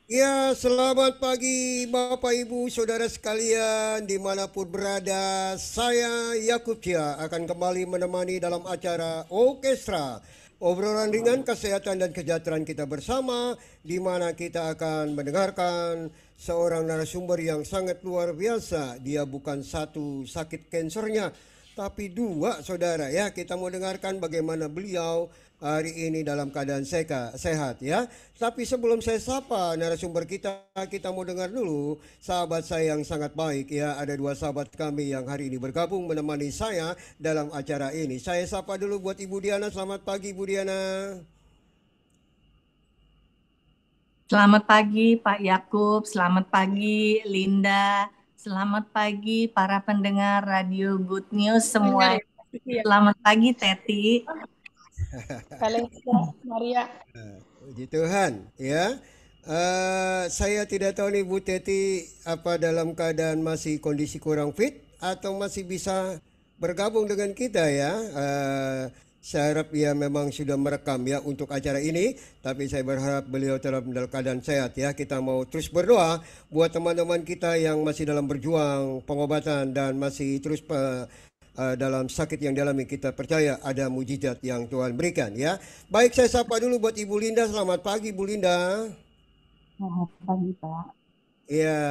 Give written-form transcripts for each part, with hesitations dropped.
Ya, selamat pagi Bapak Ibu Saudara sekalian dimanapun berada. Saya Yakub Cia akan kembali menemani dalam acara Orkestra. Obrolan ringan kesehatan dan kesejahteraan kita bersama, di mana kita akan mendengarkan seorang narasumber yang sangat luar biasa. Dia bukan satu sakit kansernya, tapi dua saudara ya. Kita mau dengarkan bagaimana beliau hari ini dalam keadaan sehat ya. Tapi sebelum saya sapa narasumber kita, kita mau dengar dulu sahabat saya yang sangat baik ya. Ada dua sahabat kami yang hari ini bergabung menemani saya dalam acara ini. Saya sapa dulu buat Ibu Diana. Selamat pagi Ibu Diana. Selamat pagi Pak Yakub, selamat pagi Linda, selamat pagi para pendengar Radio Good News Dengar semua. ya, Kiki ya. Selamat pagi Teti. Valencia, Maria. Puji Tuhan ya. Saya tidak tahu nih Bu Teti apa dalam keadaan masih kondisi kurang fit atau masih bisa bergabung dengan kita ya. Saya harap ya memang sudah merekam ya untuk acara ini, tapi saya berharap beliau dalam keadaan sehat ya. Kita mau terus berdoa buat teman-teman kita yang masih dalam berjuang pengobatan dan masih terus dalam sakit yang dialami. Kita percaya ada mujizat yang Tuhan berikan ya. Baik, saya sapa dulu buat Ibu Linda. Selamat pagi Bu Linda. Selamat pagi, Pak. Ya,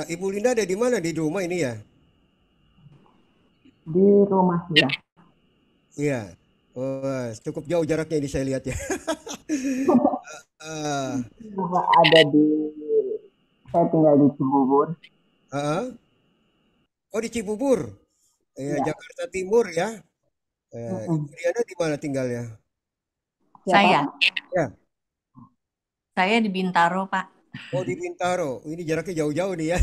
Ibu Linda ada di mana di rumah ini ya? Di rumah ya. Iya. Oh, cukup jauh jaraknya ini saya lihat ya. uh, Ada di, saya tinggal di Cibubur. Oh, di Cibubur. Ya, Ya. Jakarta Timur ya. Ibu Diana di mana tinggalnya? Saya, Ya. saya di Bintaro Pak. Oh, di Bintaro. Ini jaraknya jauh-jauh nih ya.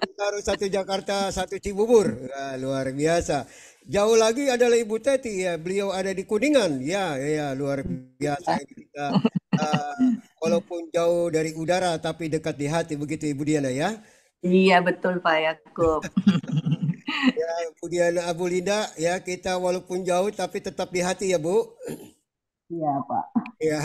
Bintaro satu Jakarta, satu Cibubur. Wah, luar biasa. Jauh lagi adalah Ibu Teti ya. Beliau ada di Kuningan. Ya, ya luar biasa ini kita. Walaupun jauh dari udara tapi dekat di hati begitu Ibu Diana ya. Iya betul Pak Yakub. Ya, Bu Diana, Bu Linda ya, kita walaupun jauh tapi tetap di hati ya Bu. Iya, Pak. Ya,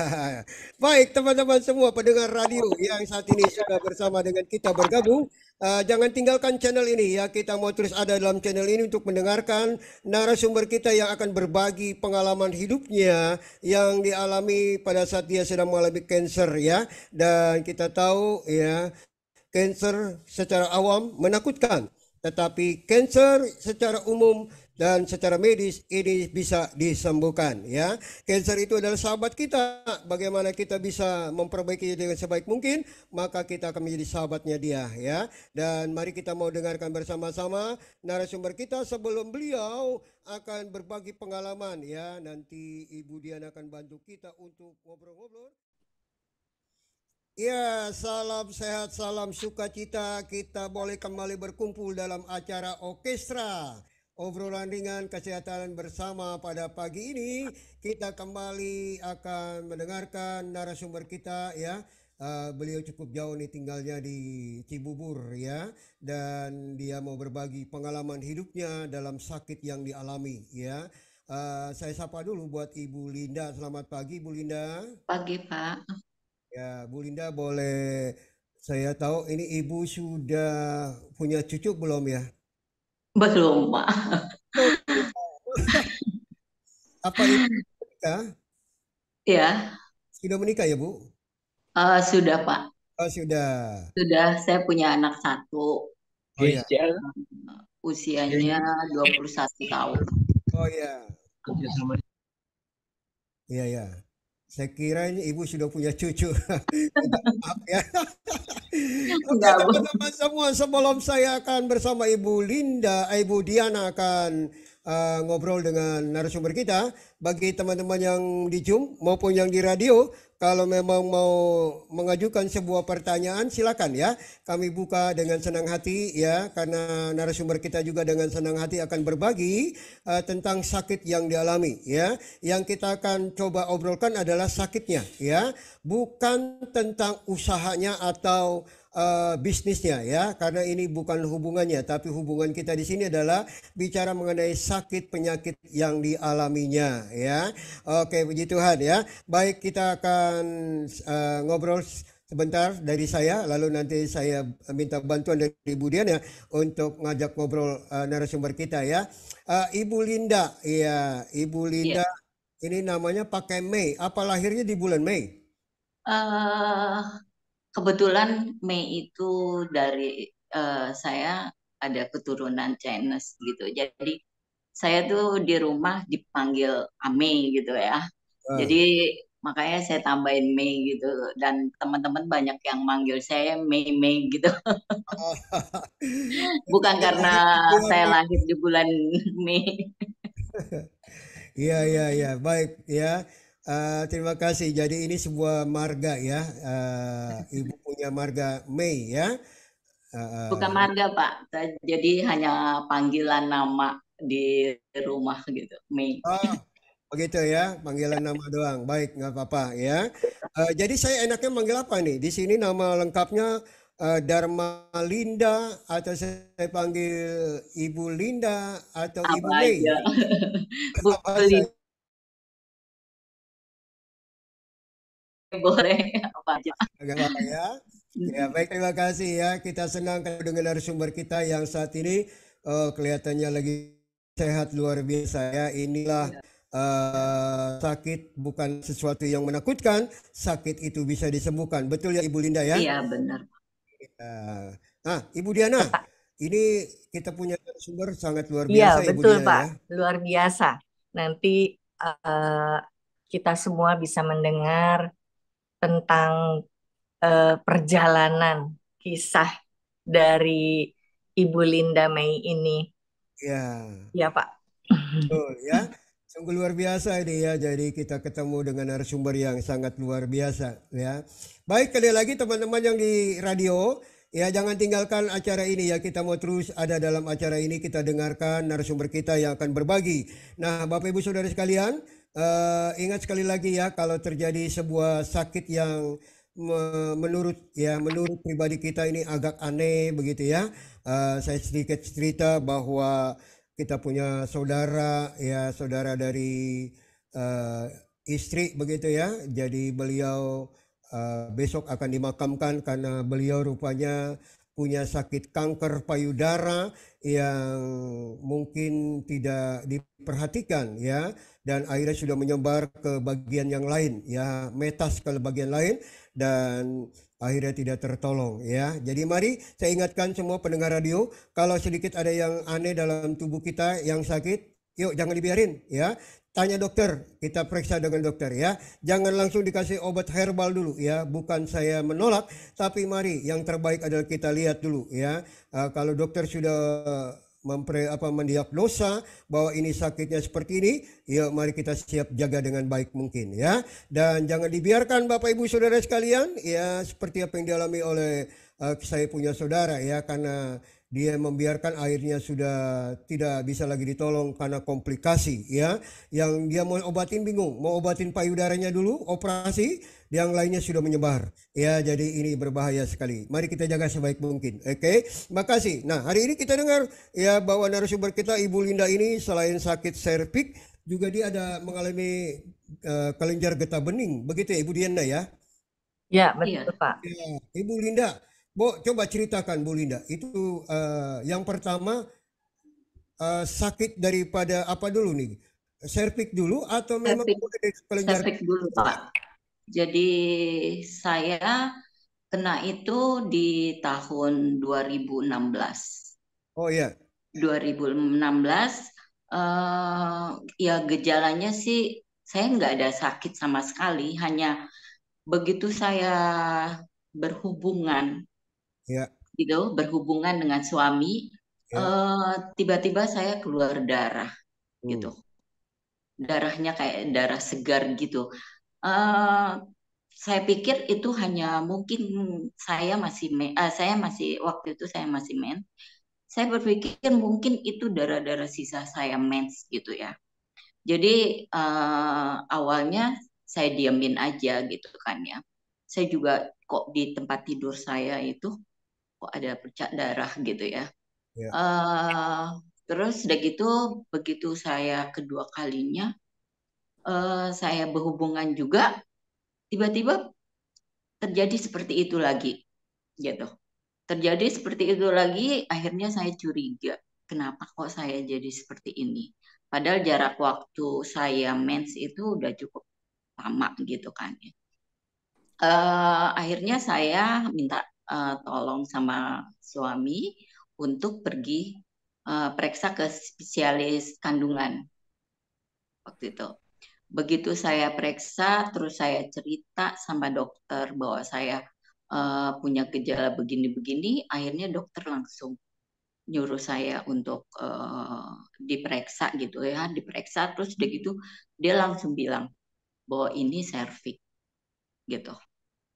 baik teman-teman semua pendengar radio yang saat ini sudah bersama dengan kita bergabung. Jangan tinggalkan channel ini ya, kita mau terus ada dalam channel ini untuk mendengarkan narasumber kita yang akan berbagi pengalaman hidupnya yang dialami pada saat dia sedang mengalami cancer ya. Dan kita tahu ya, cancer secara awam menakutkan, tetapi cancer secara umum dan secara medis ini bisa disembuhkan ya. Cancer itu adalah sahabat kita. Bagaimana kita bisa memperbaiki dengan sebaik mungkin, maka kita akan menjadi sahabatnya dia ya. Dan mari kita mau dengarkan bersama-sama narasumber kita sebelum beliau akan berbagi pengalaman ya. Nanti Ibu Diana akan bantu kita untuk ngobrol-ngobrol. Ya, salam sehat, salam sukacita. Kita boleh kembali berkumpul dalam acara orkestra. Obrolan ringan kesehatan bersama pada pagi ini. Kita kembali akan mendengarkan narasumber kita ya. Beliau cukup jauh nih tinggalnya di Cibubur ya. Dan dia mau berbagi pengalaman hidupnya dalam sakit yang dialami ya. Saya sapa dulu buat Ibu Linda. Selamat pagi Bu Linda. Pagi, Pak. Ya, Bu Linda boleh saya tahu ini Ibu sudah punya cucu belum ya? Belum, Pak. Apa Ibu menikah? Ya, Sudah menikah ya, Bu? sudah, Pak. Oh, sudah. Sudah, saya punya anak satu. Oh ya. Usianya 21 tahun. Oh ya. Iya ya. Saya kira ini Ibu sudah punya cucu. Maaf ya. Oke Enggak, Bu. teman-teman semua, sebelum saya akan bersama Ibu Linda, Ibu Diana akan ngobrol dengan narasumber kita. Bagi teman-teman yang di Zoom maupun yang di radio, kalau memang mau mengajukan sebuah pertanyaan silakan ya. Kami buka dengan senang hati ya, karena narasumber kita juga dengan senang hati akan berbagi tentang sakit yang dialami ya. Yang kita akan coba obrolkan adalah sakitnya ya, bukan tentang usahanya atau bisnisnya ya, karena ini bukan hubungannya, tapi hubungan kita di sini adalah bicara mengenai sakit penyakit yang dialaminya ya. Oke, puji Tuhan ya. Baik, kita akan ngobrol sebentar dari saya, lalu nanti saya minta bantuan dari Ibu Diana untuk ngajak ngobrol narasumber kita ya. Ibu Linda, ya Ibu Linda, ini namanya pakai Mei. Apa lahirnya di bulan Mei? Eh, Kebetulan Mei itu dari saya ada keturunan Chinese gitu. Jadi saya tuh di rumah dipanggil Ame gitu ya. Jadi makanya saya tambahin Mei gitu. Dan teman-teman banyak yang manggil saya Mei gitu. Bukan karena saya lahir di bulan Mei. Iya, baik ya. Terima kasih. Jadi ini sebuah marga ya. Ibu punya marga Mei ya. Bukan marga Pak. Jadi hanya panggilan nama di rumah gitu. Mei. Begitu ya, panggilan nama doang. Baik, nggak apa-apa ya. Jadi saya enaknya manggil apa nih? Di sini nama lengkapnya Dharma Linda, atau saya panggil Ibu Linda atau Apa Ibu Mei. aja. Bu Apa saja. Boleh apa aja. Agak apa ya. Ya, baik, terima kasih ya. Kita senang dengan narasumber kita yang saat ini kelihatannya lagi sehat luar biasa ya. Inilah sakit bukan sesuatu yang menakutkan, sakit itu bisa disembuhkan. Betul ya Ibu Linda ya? Iya benar. Ibu Diana, ini kita punya narasumber sangat luar Iya, biasa Ibu betul Diana Pak, ya. luar biasa. Nanti kita semua bisa mendengar tentang perjalanan kisah dari Ibu Linda Mei ini. Ya, Ya Pak. betul ya. Sungguh luar biasa ini ya. Jadi kita ketemu dengan narasumber yang sangat luar biasa ya. Baik, sekali lagi teman-teman yang di radio, ya jangan tinggalkan acara ini ya. Kita mau terus ada dalam acara ini, kita dengarkan narasumber kita yang akan berbagi. Nah, Bapak Ibu Saudara sekalian, ingat sekali lagi ya, kalau terjadi sebuah sakit yang menurut pribadi kita ini agak aneh begitu ya. Saya sedikit cerita bahwa kita punya saudara ya, saudara dari istri begitu ya. Jadi beliau besok akan dimakamkan karena beliau rupanya punya sakit kanker payudara yang mungkin tidak diperhatikan ya, dan akhirnya sudah menyebar ke bagian yang lain ya, metas ke bagian lain dan akhirnya tidak tertolong ya. Jadi mari saya ingatkan semua pendengar radio, kalau sedikit ada yang aneh dalam tubuh kita yang sakit, yuk jangan dibiarin ya. Tanya dokter, kita periksa dengan dokter ya. Jangan langsung dikasih obat herbal dulu ya. Bukan saya menolak, tapi mari yang terbaik adalah kita lihat dulu ya. Kalau dokter sudah mendiagnosa bahwa ini sakitnya seperti ini, ya mari kita siap jaga dengan baik mungkin ya. Dan jangan dibiarkan Bapak Ibu Saudara sekalian ya, seperti apa yang dialami oleh saya punya saudara ya, karena dia membiarkan akhirnya sudah tidak bisa lagi ditolong karena komplikasi ya. Yang dia mau obatin bingung, mau obatin payudaranya dulu, operasi, yang lainnya sudah menyebar ya. Jadi ini berbahaya sekali. Mari kita jaga sebaik mungkin. Oke, makasih. Nah, hari ini kita dengar ya bahwa narasumber kita Ibu Linda ini selain sakit serviks, juga dia ada mengalami kelenjar getah bening. Begitu ya Ibu Diana ya? Ya, betul Pak. Ya, Ibu Linda, coba ceritakan Bu Linda, itu yang pertama sakit daripada apa dulu nih? Serviks dulu atau memang dari kelenjar? Serviks dulu Pak. Jadi saya kena itu di tahun 2016. Oh ya. 2016, ya gejalanya sih saya nggak ada sakit sama sekali, hanya begitu saya berhubungan gitu, berhubungan dengan suami, tiba-tiba saya keluar darah gitu, darahnya kayak darah segar gitu. Saya pikir itu hanya mungkin saya masih waktu itu saya masih mens. Saya berpikir mungkin itu darah-darah sisa saya mens gitu ya. Jadi awalnya saya diamin aja gitu kan ya. Saya juga kok di tempat tidur saya itu kok ada bercak darah gitu ya. Ya. Terus udah gitu, begitu saya kedua kalinya saya berhubungan juga, tiba-tiba terjadi seperti itu lagi, gitu. Terjadi seperti itu lagi, akhirnya saya curiga, kenapa kok saya jadi seperti ini? Padahal jarak waktu saya mens itu udah cukup lama gitu kan ya. Akhirnya saya minta tolong sama suami untuk pergi periksa ke spesialis kandungan waktu itu. Begitu saya periksa, terus saya cerita sama dokter bahwa saya punya gejala begini-begini, akhirnya dokter langsung nyuruh saya untuk diperiksa gitu ya, diperiksa terus udah gitu dia langsung bilang bahwa ini serviks gitu.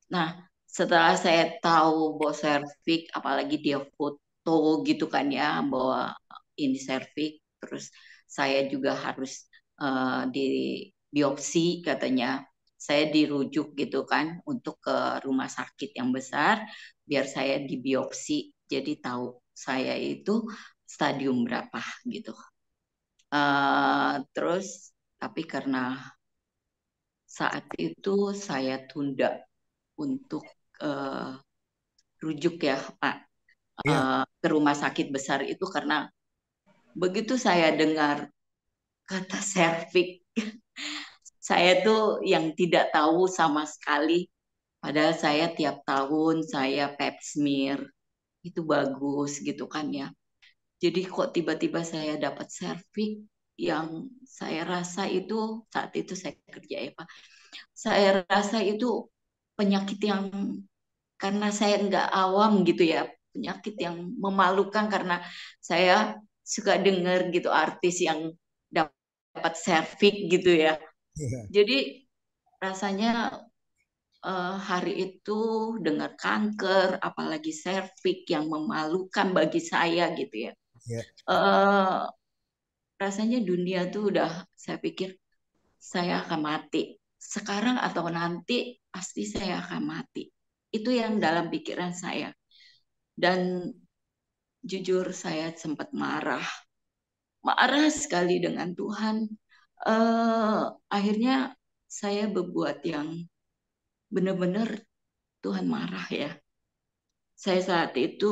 Nah, setelah saya tahu bahwa serviks, apalagi dia foto gitu kan ya, bahwa ini serviks, terus saya juga harus di biopsi katanya. Saya dirujuk gitu kan untuk ke rumah sakit yang besar, biar saya dibiopsi, jadi tahu saya itu stadium berapa gitu. Terus, tapi karena saat itu saya tunda untuk rujuk ya Pak Ya. ke rumah sakit besar itu karena begitu saya dengar kata serviks, saya tuh yang tidak tahu sama sekali. Padahal saya tiap tahun saya pap smear itu bagus gitu kan ya. Jadi kok tiba-tiba saya dapat serviks yang saya rasa itu saat itu saya kerja ya Pak. Saya rasa itu penyakit yang karena saya nggak awam gitu ya, penyakit yang memalukan karena saya suka dengar gitu artis yang dapat serviks gitu ya. Ya. Jadi rasanya hari itu dengar kanker, apalagi serviks yang memalukan bagi saya gitu ya. Ya. Rasanya dunia tuh udah saya pikir saya akan mati. Sekarang atau nanti pasti saya akan mati. Itu yang dalam pikiran saya. Dan jujur saya sempat marah sekali dengan Tuhan. Akhirnya saya berbuat yang benar-benar Tuhan marah ya. Saya saat itu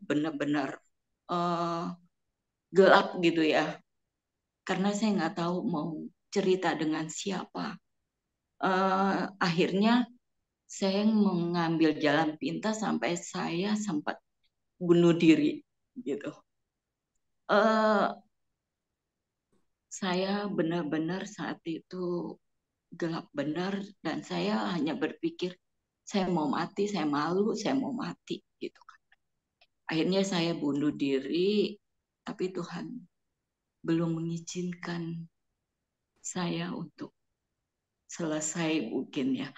benar-benar gelap gitu ya, karena saya nggak tahu mau cerita dengan siapa. Akhirnya saya mengambil jalan pintas sampai saya sempat bunuh diri gitu. Saya benar-benar saat itu gelap benar dan saya hanya berpikir saya mau mati, saya malu, saya mau mati gitu kan. Akhirnya saya bunuh diri, tapi Tuhan belum mengizinkan saya untuk selesai mungkin ya.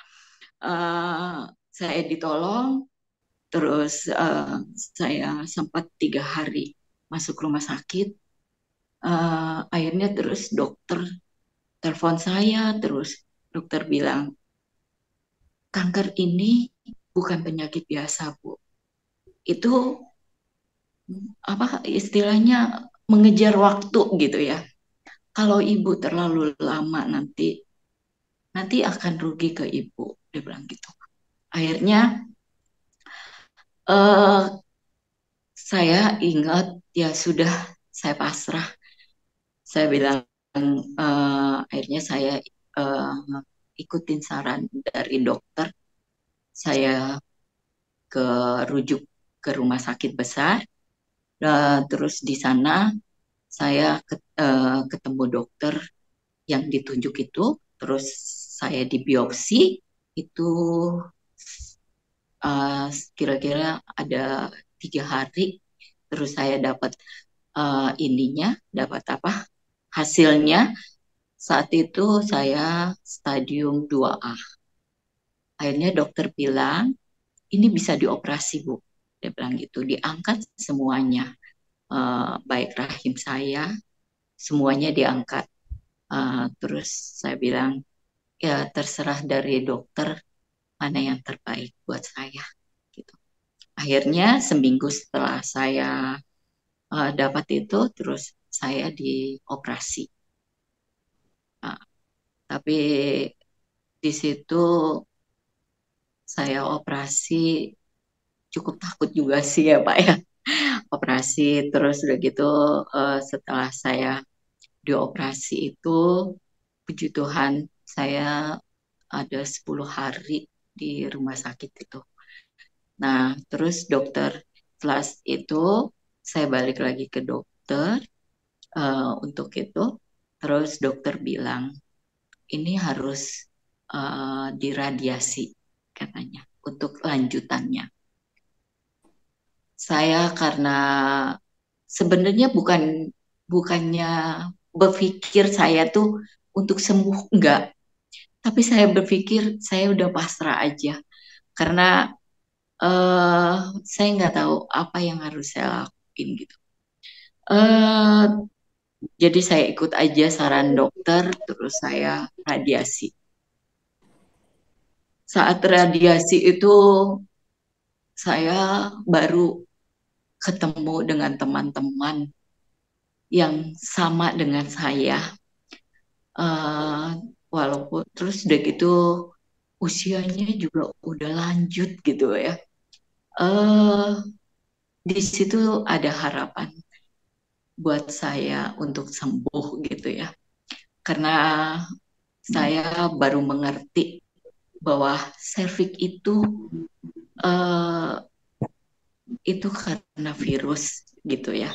Saya ditolong, terus saya sempat 3 hari masuk rumah sakit. Akhirnya terus dokter telepon saya, terus dokter bilang, kanker ini bukan penyakit biasa, Bu. Itu apa istilahnya mengejar waktu gitu ya. Kalau ibu terlalu lama nanti akan rugi ke ibu, dia bilang gitu. Akhirnya saya ingat ya sudah, saya pasrah. Saya bilang akhirnya saya ikutin saran dari dokter. Saya rujuk ke rumah sakit besar. Terus di sana saya ketemu dokter yang ditunjuk itu. Terus saya dibiopsi itu kira-kira ada 3 hari. Terus saya dapat dapat apa? Hasilnya saat itu saya stadium 2A. Akhirnya dokter bilang, ini bisa dioperasi, Bu. Dia bilang gitu, diangkat semuanya. Baik rahim saya, semuanya diangkat. Terus saya bilang, ya terserah dari dokter mana yang terbaik buat saya. Gitu. akhirnya seminggu setelah saya dapat itu, terus saya dioperasi. Nah, tapi di situ saya operasi cukup takut juga sih ya Pak ya. Operasi terus udah gitu setelah saya dioperasi itu, puji Tuhan saya ada 10 hari di rumah sakit itu. Nah, terus dokter setelah itu saya balik lagi ke dokter untuk itu. Terus dokter bilang ini harus diradiasi katanya untuk lanjutannya. Saya karena sebenarnya bukannya berpikir saya tuh untuk sembuh, enggak. Tapi saya berpikir saya udah pasrah aja karena saya nggak tahu apa yang harus saya lakuin gitu. Eh, jadi saya ikut aja saran dokter, terus saya radiasi. Saat radiasi itu saya baru ketemu dengan teman-teman yang sama dengan saya. Walaupun terus udah gitu usianya juga udah lanjut gitu ya. Di situ ada harapan buat saya untuk sembuh gitu ya. Karena saya baru mengerti bahwa serviks itu karena virus gitu ya.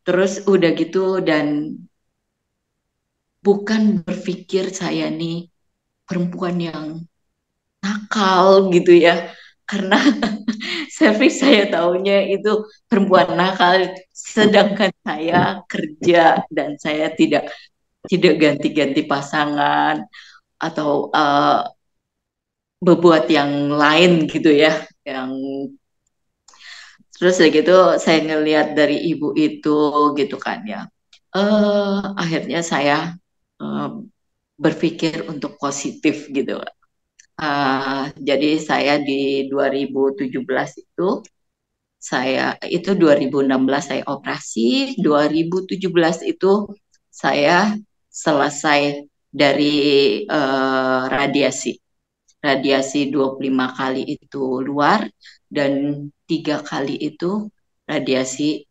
Terus udah gitu dan bukan berpikir saya nih perempuan yang nakal gitu ya. Karena serviks saya taunya itu perempuan nakal, sedangkan saya kerja dan saya tidak ganti-ganti pasangan atau berbuat yang lain gitu ya, yang terus gitu saya ngelihat dari ibu itu gitu kan ya. Akhirnya saya berpikir untuk positif gitu. Jadi saya di 2017 itu 2016 saya operasi, 2017 itu saya selesai dari radiasi. Radiasi 25 kali itu luar dan 3 kali itu radiasi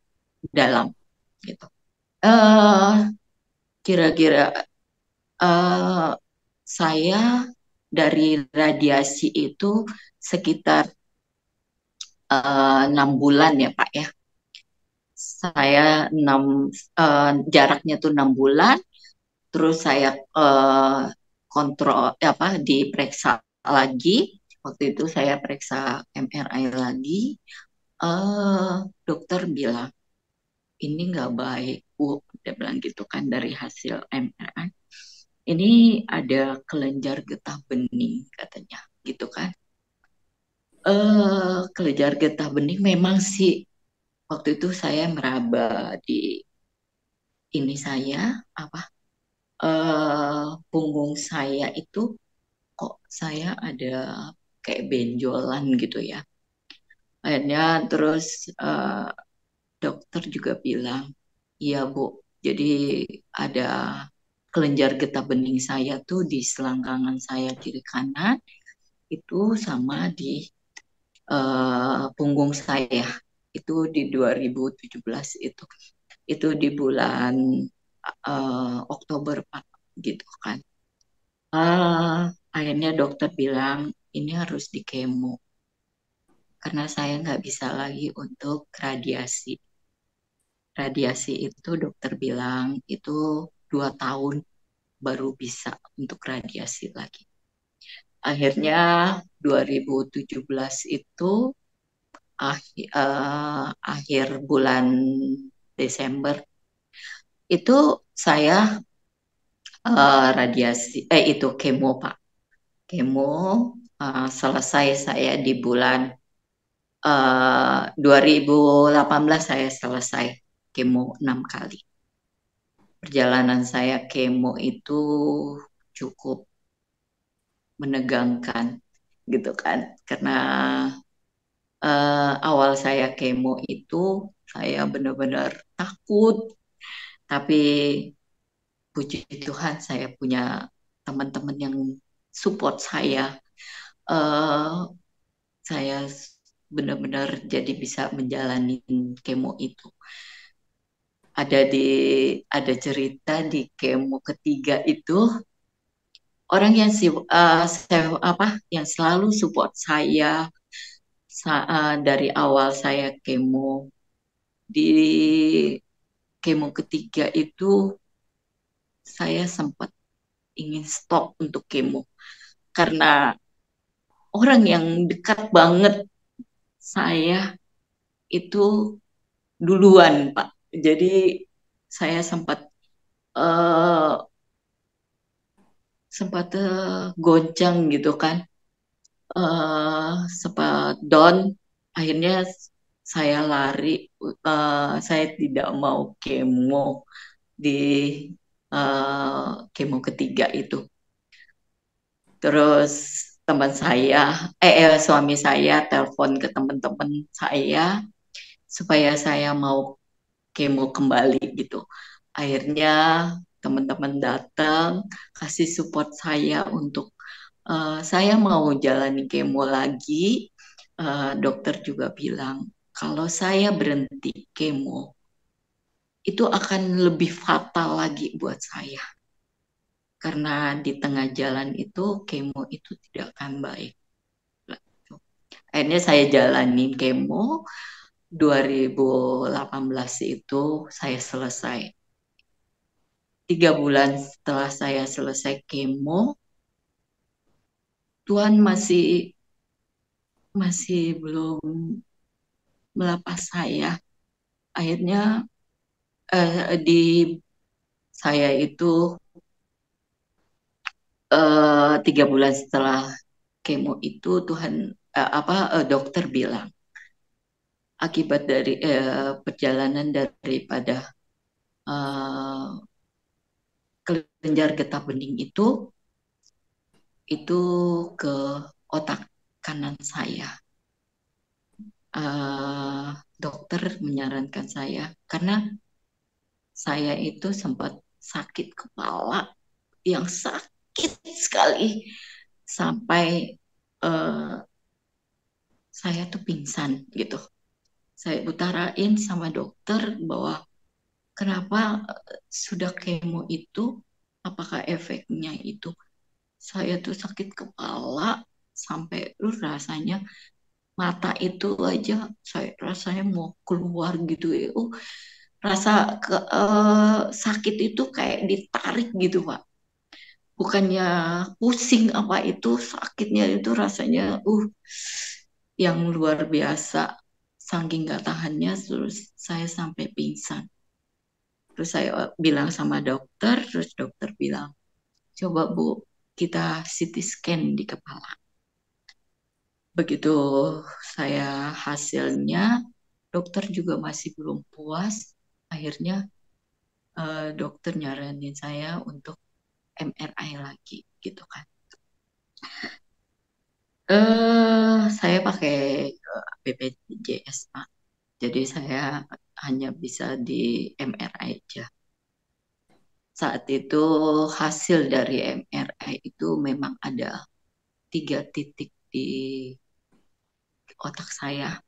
dalam gitu. Kira-kira saya dari radiasi itu sekitar 6 bulan ya Pak ya. Saya jaraknya tuh 6 bulan, terus saya kontrol diperiksa lagi. Waktu itu saya periksa MRI lagi. Dokter bilang ini nggak baik Bu, dia bilang gitu kan dari hasil MRI. Ini ada kelenjar getah bening katanya, gitu kan. Kelenjar getah bening memang sih waktu itu saya meraba di ini saya punggung saya itu kok saya ada kayak benjolan gitu ya. Akhirnya terus dokter juga bilang, iya Bu, jadi ada kelenjar getah bening saya tuh di selangkangan saya kiri kanan itu sama di punggung saya itu di 2017 itu di bulan Oktober Pak gitu kan. Akhirnya dokter bilang ini harus di kemo karena saya nggak bisa lagi untuk radiasi. Radiasi itu dokter bilang itu 2 tahun baru bisa untuk radiasi lagi. Akhirnya 2017 itu akhir bulan Desember itu saya radiasi itu kemo Pak. Kemo selesai saya di bulan 2018 saya selesai kemo 6 kali. Perjalanan saya kemo itu cukup menegangkan gitu kan karena awal saya kemo itu saya benar-benar takut, tapi puji Tuhan saya punya teman-teman yang support saya. Eh, saya benar-benar jadi bisa menjalani kemo itu. Ada cerita di kemo ketiga itu orang yang yang selalu support saya dari awal saya kemo. Di kemo ketiga itu saya sempat ingin stop untuk kemo karena orang yang dekat banget saya itu duluan, Pak. Jadi saya eh, sempat goncang gitu kan, sempat down. Akhirnya saya lari, saya tidak mau kemo di kemo ketiga itu. Terus suami saya telepon ke teman-teman saya supaya saya mau kemo kembali gitu. Akhirnya teman-teman datang kasih support saya untuk saya mau jalani kemo lagi. Dokter juga bilang kalau saya berhenti kemo itu akan lebih fatal lagi buat saya. Karena di tengah jalan itu kemo itu tidak akan baik. Akhirnya saya jalanin kemo 2018 itu saya selesai. 3 bulan setelah saya selesai kemo, Tuhan masih belum melepas saya. Akhirnya di saya itu 3 bulan setelah kemo itu dokter bilang akibat dari perjalanan daripada kelenjar getah bening itu ke otak kanan saya. Dokter menyarankan saya karena saya itu sempat sakit kepala yang sakit sekali sampai saya tuh pingsan gitu. Saya utarain sama dokter bahwa kenapa sudah kemo itu, apakah efeknya itu saya tuh sakit kepala sampai rasanya mata itu aja saya rasanya mau keluar gitu ya. Rasa sakit itu kayak ditarik gitu, Pak. Bukannya pusing apa itu, sakitnya itu rasanya yang luar biasa. Saking gak tahannya terus saya sampai pingsan. Terus saya bilang sama dokter, terus dokter bilang, coba Bu, kita CT scan di kepala. Begitu saya hasilnya, dokter juga masih belum puas. Akhirnya dokter nyaranin saya untuk MRI lagi, gitu kan. Saya pakai BPJS, Pak. Jadi saya hanya bisa di MRI aja. Saat itu hasil dari MRI itu memang ada 3 titik di otak saya.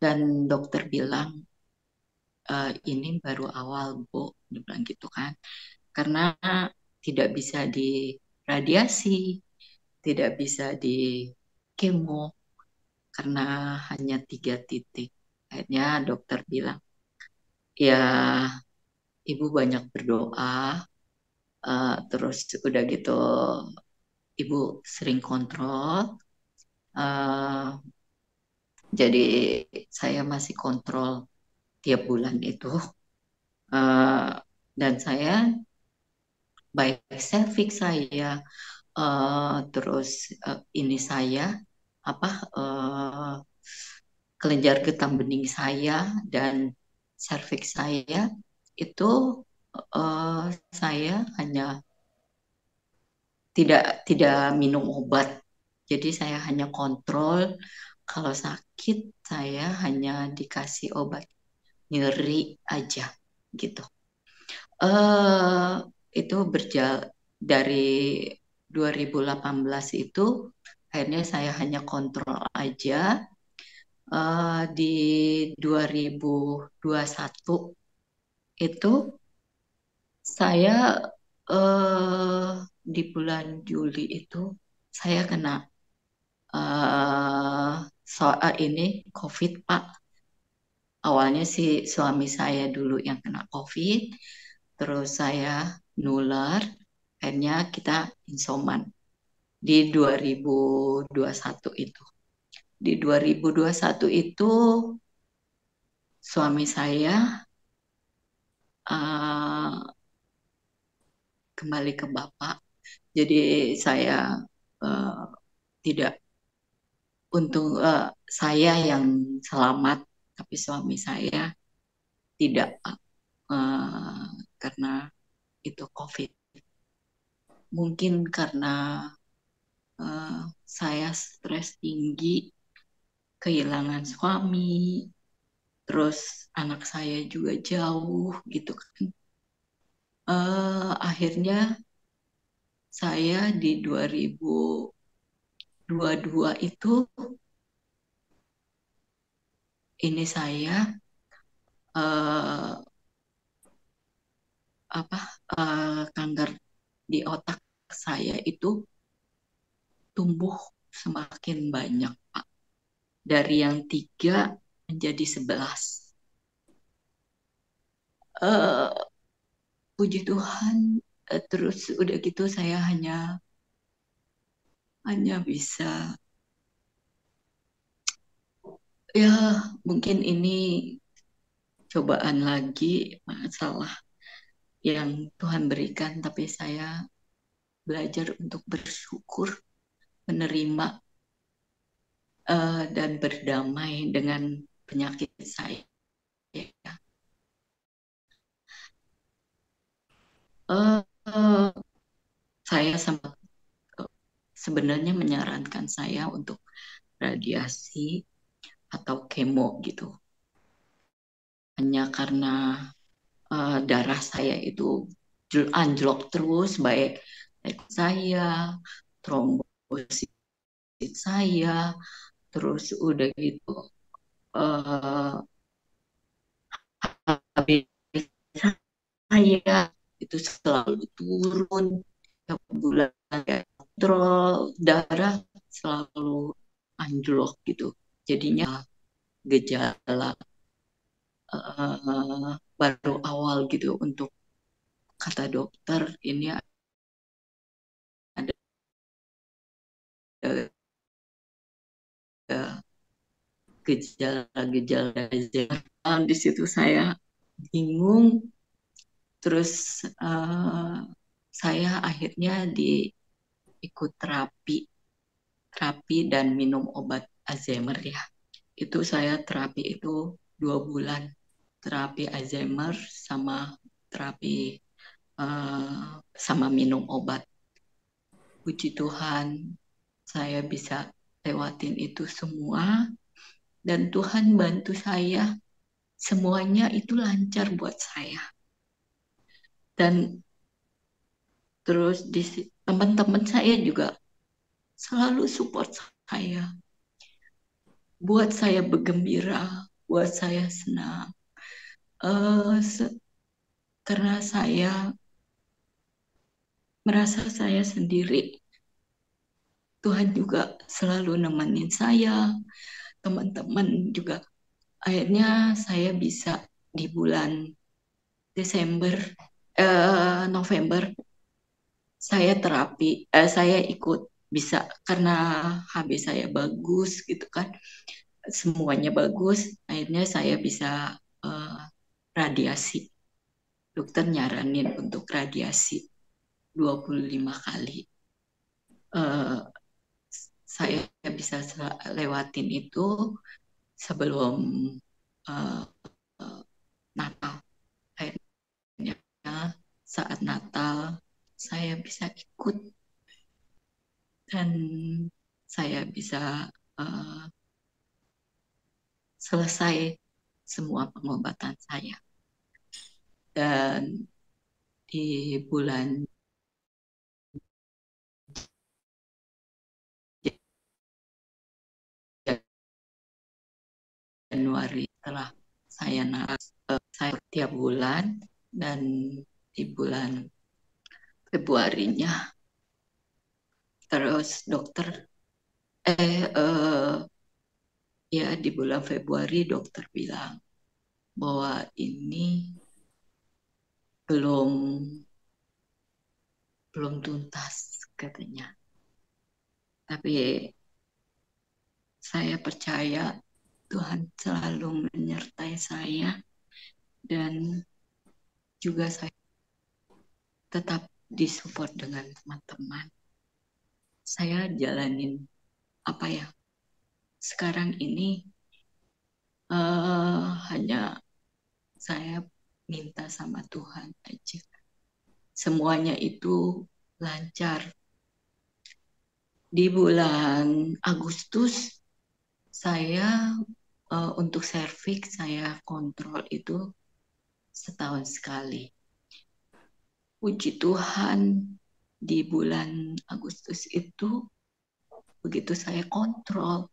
Dan dokter bilang, ini baru awal, Bu. Dia bilang gitu kan. Karena tidak bisa di radiasi, tidak bisa di kemo, karena hanya 3 titik. Akhirnya dokter bilang, ya Ibu banyak berdoa, terus udah gitu Ibu sering kontrol, jadi saya masih kontrol tiap bulan itu, dan saya baik cervix saya, terus ini saya kelenjar getah bening saya dan cervix saya itu saya hanya tidak minum obat. Jadi saya hanya kontrol Kalau sakit saya hanya dikasih obat nyeri aja gitu. Itu berjalan dari 2018 itu akhirnya saya hanya kontrol aja. Di 2021 itu saya di bulan Juli itu saya kena soal ini COVID, Pak. Awalnya sih suami saya dulu yang kena COVID, terus saya nular, akhirnya kita insoman di 2021 itu. Di 2021 itu suami saya kembali ke Bapak. Jadi saya tidak, untung saya yang selamat, tapi suami saya tidak, karena itu COVID. Mungkin karena saya stres tinggi, kehilangan suami, terus anak saya juga jauh gitu kan. Akhirnya saya di 2022 itu ini saya kanker di otak saya itu tumbuh semakin banyak, Pak. Dari yang 3 menjadi 11. Puji Tuhan, terus udah gitu saya hanya bisa, ya mungkin ini cobaan lagi, masalah yang Tuhan berikan, tapi saya belajar untuk bersyukur, menerima dan berdamai dengan penyakit saya. Saya sempat sebenarnya menyarankan saya untuk radiasi atau kemo gitu. Hanya karena darah saya itu anjlok terus, baik saya, trombosit saya, terus udah gitu habis saya itu selalu turun tiap bulan, kontrol darah selalu anjlok gitu. Jadinya gejala baru awal gitu, untuk kata dokter ini ada gejala-gejala. Di situ saya bingung, terus saya akhirnya ikut terapi dan minum obat Alzheimer ya. Itu saya terapi itu 2 bulan, terapi Alzheimer sama terapi sama minum obat. Puji Tuhan, saya bisa lewatin itu semua, dan Tuhan bantu saya, semuanya itu lancar buat saya. Dan terus teman-teman saya juga selalu support saya, buat saya bergembira, buat saya senang. Karena saya merasa saya sendiri, Tuhan juga selalu nemenin saya, teman-teman juga. Akhirnya saya bisa di bulan November saya terapi, saya ikut bisa karena HB saya bagus gitu kan, semuanya bagus. Akhirnya saya bisa radiasi. Dokter nyaranin untuk radiasi 25 kali. Saya bisa lewatin itu sebelum Natal. Akhirnya saat Natal saya bisa ikut dan saya bisa selesai semua pengobatan saya. Dan di bulan Januari setelah saya naras, saya tiap bulan, dan di bulan Februarinya terus dokter ya di bulan Februari dokter bilang bahwa ini belum tuntas katanya. Tapi saya percaya Tuhan selalu menyertai saya, dan juga saya tetap disupport dengan teman-teman. Saya jalanin apa ya, sekarang ini hanya saya minta sama Tuhan aja. Semuanya itu lancar. Di bulan Agustus saya untuk serviks saya kontrol itu setahun sekali. Puji Tuhan, di bulan Agustus itu begitu saya kontrol,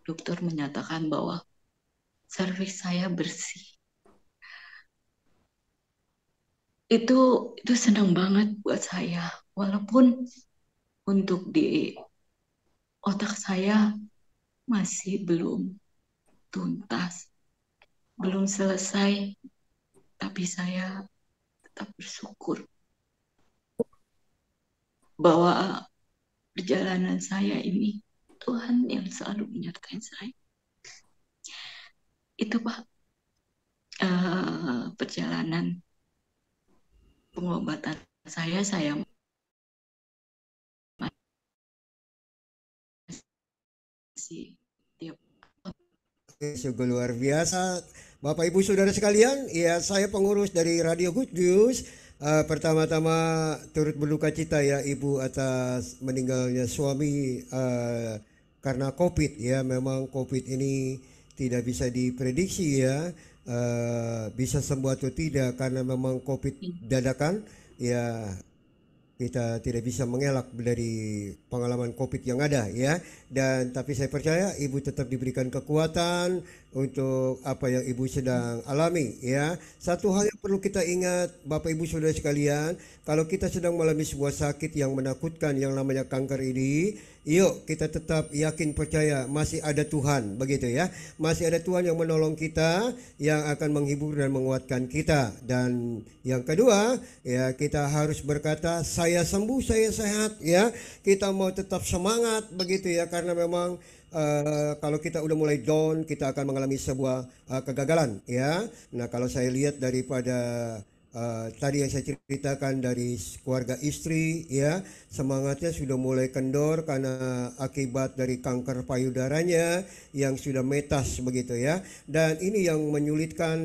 dokter menyatakan bahwa serviks saya bersih. Itu senang banget buat saya, walaupun untuk di otak saya masih belum tuntas, belum selesai, tapi saya tetap bersyukur bahwa perjalanan saya ini Tuhan yang selalu menyertai saya. Itu Pak, perjalanan pengobatan saya masih tiap. Sungguh luar biasa, Bapak Ibu Saudara sekalian. Ya, saya pengurus dari Radio Good News. Pertama-tama turut berduka cita ya Ibu atas meninggalnya suami karena COVID ya. Memang COVID ini tidak bisa diprediksi ya, bisa sembuh atau tidak karena memang COVID dadakan ya. Kita tidak bisa mengelak dari pengalaman COVID yang ada ya. Dan tapi saya percaya Ibu tetap diberikan kekuatan untuk apa yang Ibu sedang alami ya. Satu hal yang perlu kita ingat Bapak Ibu Saudara sekalian, kalau kita sedang mengalami sebuah sakit yang menakutkan yang namanya kanker ini, yuk kita tetap yakin percaya masih ada Tuhan, begitu ya. Masih ada Tuhan yang menolong kita, yang akan menghibur dan menguatkan kita. Dan yang kedua, ya kita harus berkata saya sembuh, saya sehat ya. Kita mau tetap semangat begitu ya, karena memang kalau kita udah mulai down, kita akan mengalami sebuah kegagalan ya. Nah, kalau saya lihat daripada tadi yang saya ceritakan dari keluarga istri ya, semangatnya sudah mulai kendor karena akibat dari kanker payudaranya yang sudah metas begitu ya. Dan ini yang menyulitkan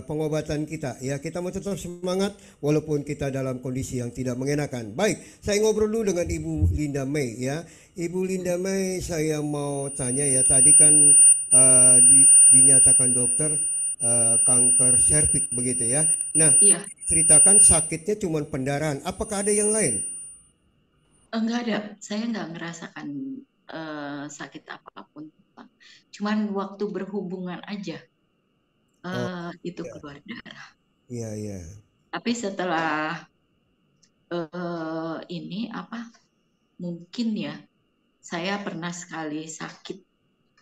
pengobatan kita ya. Kita mau tetap semangat walaupun kita dalam kondisi yang tidak mengenakan. Baik, saya ngobrol dulu dengan Ibu Linda May ya. Ibu Linda May, saya mau tanya ya, tadi kan dinyatakan dokter kanker serviks begitu ya. Nah, Iya, ceritakan sakitnya cuma pendarahan. Apakah ada yang lain? enggak ada. Saya nggak ngerasakan sakit apapun, Pak. Cuman waktu berhubungan aja itu ya. keluar darah. Iya, iya. Tapi setelah ini apa? Mungkin ya, saya pernah sekali sakit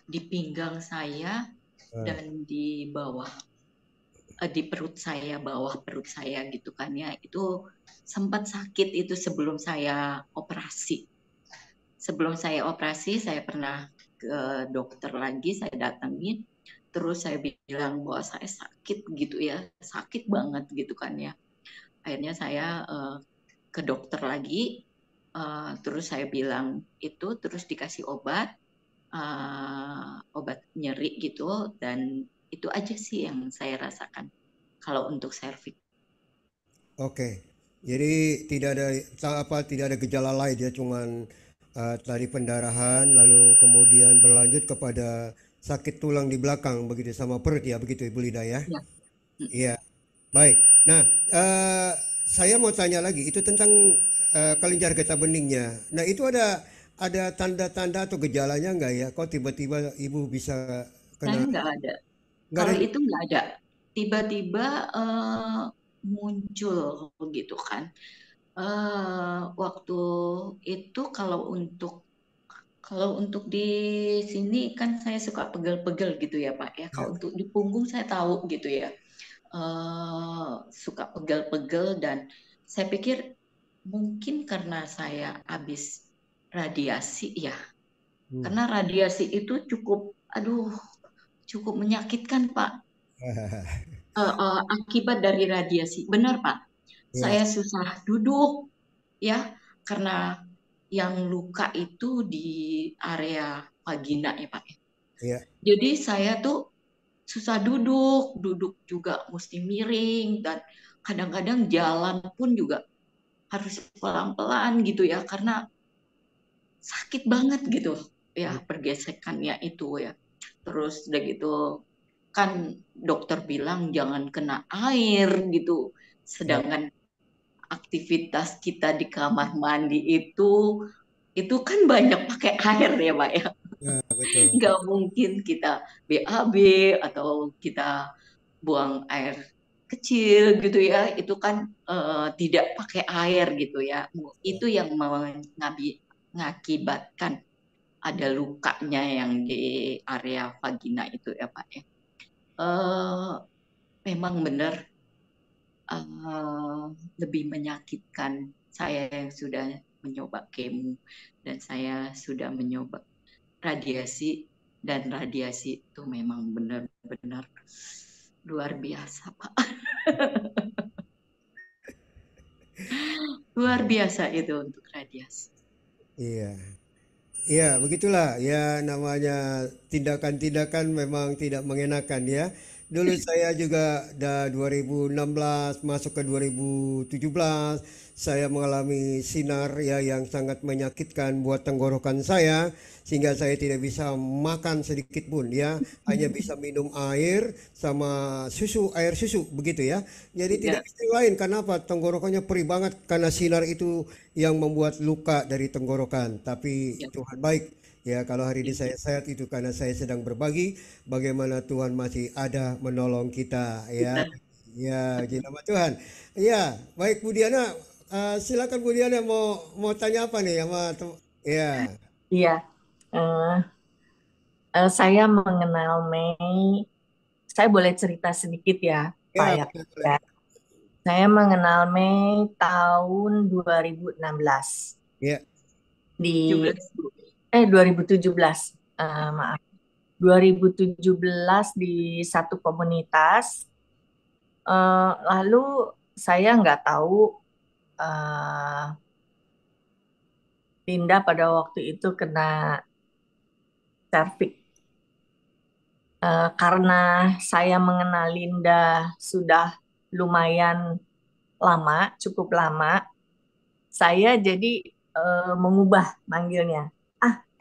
di pinggang saya dan di bawah, di perut saya, bawah perut saya gitu kan ya. Itu sempat sakit itu sebelum saya operasi. Sebelum saya operasi, saya pernah ke dokter lagi, saya datangin. Terus saya bilang bahwa saya sakit gitu ya, sakit banget gitu kan ya. Akhirnya saya ke dokter lagi, terus saya bilang itu, terus dikasih obat nyeri gitu, dan itu aja sih yang saya rasakan kalau untuk serviks. Oke. Jadi tidak ada gejala lain ya, cuman tadi pendarahan lalu kemudian berlanjut kepada sakit tulang di belakang begitu sama perut ya begitu Ibu Lida ya. Ya. Iya, baik. Nah, saya mau tanya lagi itu tentang kelenjar getah beningnya. Nah, itu ada tanda-tanda atau gejalanya enggak ya? Kok tiba-tiba Ibu bisa Saya kena nggak ada. enggak Kalau ada? itu nggak ada. Tiba-tiba muncul gitu kan. Waktu itu kalau untuk di sini kan saya suka pegel-pegel gitu ya Pak ya. Ya, Kalau untuk di punggung saya tahu gitu ya. Suka pegel-pegel dan saya pikir mungkin karena saya habis radiasi ya. hmm. Karena radiasi itu cukup menyakitkan Pak. Akibat dari radiasi. Benar Pak. Ya, Saya susah duduk ya karena yang luka itu di area vagina ya Pak. ya, Jadi saya tuh susah duduk juga mesti miring dan kadang-kadang jalan pun juga harus pelan-pelan gitu ya karena sakit banget gitu ya pergesekannya itu ya. Terus udah gitu kan dokter bilang jangan kena air gitu. ya, Sedangkan aktivitas kita di kamar mandi itu kan banyak pakai air ya Pak ya. ya, betul. Nggak mungkin kita BAB atau kita buang air kecil gitu ya. Itu kan tidak pakai air gitu ya. Itu yang mengakibatkan ada lukanya yang di area vagina itu ya Pak ya. Eh, Memang benar lebih menyakitkan saya yang sudah mencoba kemo dan saya sudah mencoba radiasi dan radiasi itu memang benar-benar luar biasa Pak. Luar biasa itu untuk radiasi. Iya. Ya, begitulah. Ya, namanya tindakan-tindakan memang tidak mengenakan ya. Dulu saya juga 2016 masuk ke 2017, saya mengalami sinar ya yang sangat menyakitkan buat tenggorokan saya sehingga saya tidak bisa makan sedikit pun ya, hanya bisa minum air sama susu, air susu begitu ya. Jadi Ya, tidak bisa yang lain karena apa? Tenggorokannya perih banget karena sinar itu yang membuat luka dari tenggorokan. Tapi ya, Tuhan baik. Ya, kalau hari ini ya. saya sehat itu karena saya sedang berbagi bagaimana Tuhan masih ada menolong kita ya. Kita Ya, di nama Tuhan. Ya, baik Bu Diana. Silakan Bu Diana mau tanya apa nih sama ya. Iya, eh, saya mengenal Mei. Saya boleh cerita sedikit ya, Pak Ya, ya. boleh, boleh. Ya. Saya mengenal Mei tahun 2016 Ya, di 17 Bu. 2017, maaf. 2017 di satu komunitas. Lalu saya nggak tahu Linda pada waktu itu kena serviks. Karena saya mengenal Linda sudah lumayan lama, cukup lama, saya jadi mengubah manggilnya.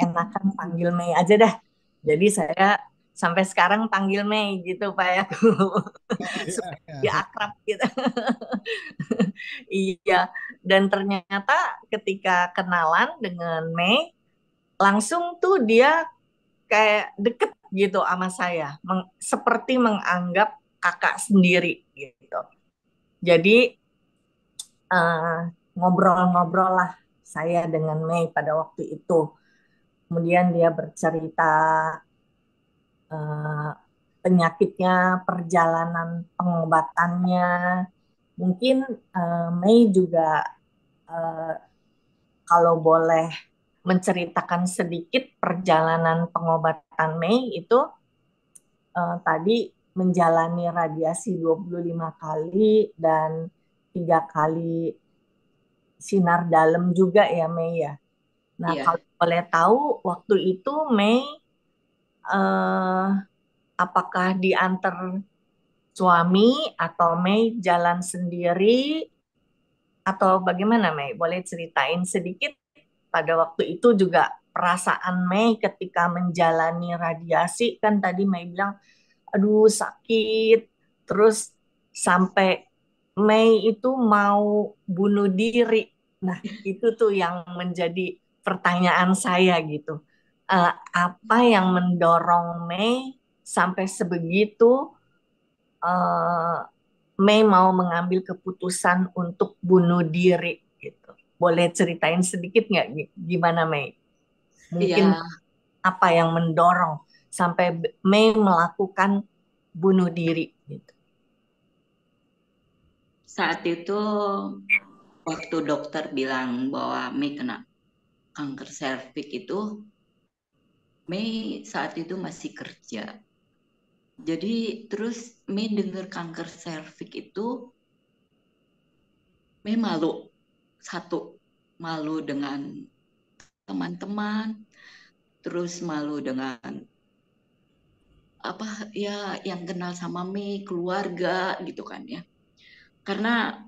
Enakan panggil Mei aja dah. Jadi saya sampai sekarang panggil Mei gitu Pak ya. Supaya dia akrab gitu. Iya, dan ternyata ketika kenalan dengan Mei, langsung tuh dia kayak deket gitu sama saya, seperti menganggap kakak sendiri gitu. Jadi ngobrol-ngobrol lah saya dengan Mei pada waktu itu. Kemudian dia bercerita penyakitnya, perjalanan pengobatannya. Mungkin Mei juga kalau boleh menceritakan sedikit perjalanan pengobatan Mei itu tadi menjalani radiasi 25 kali dan 3 kali sinar dalam juga ya Mei ya. Nah, Iya, kalau boleh tahu waktu itu Mei apakah diantar suami atau Mei jalan sendiri atau bagaimana Mei? Boleh ceritain sedikit pada waktu itu juga perasaan Mei ketika menjalani radiasi, kan tadi Mei bilang, aduh sakit, terus sampai Mei itu mau bunuh diri. Nah, itu tuh yang menjadi pertanyaan saya gitu. Apa yang mendorong Mei sampai sebegitu eh, Mei mau mengambil keputusan untuk bunuh diri gitu. Boleh ceritain sedikit nggak gimana Mei? Mungkin Ya, apa yang mendorong sampai Mei melakukan bunuh diri gitu. saat itu waktu dokter bilang bahwa Mei kena kanker serviks itu, Mei saat itu masih kerja. Jadi terus Mei dengar kanker serviks itu, Mei malu. Satu, malu dengan teman-teman, terus malu dengan apa ya yang kenal sama Mei, keluarga gitu kan ya. Karena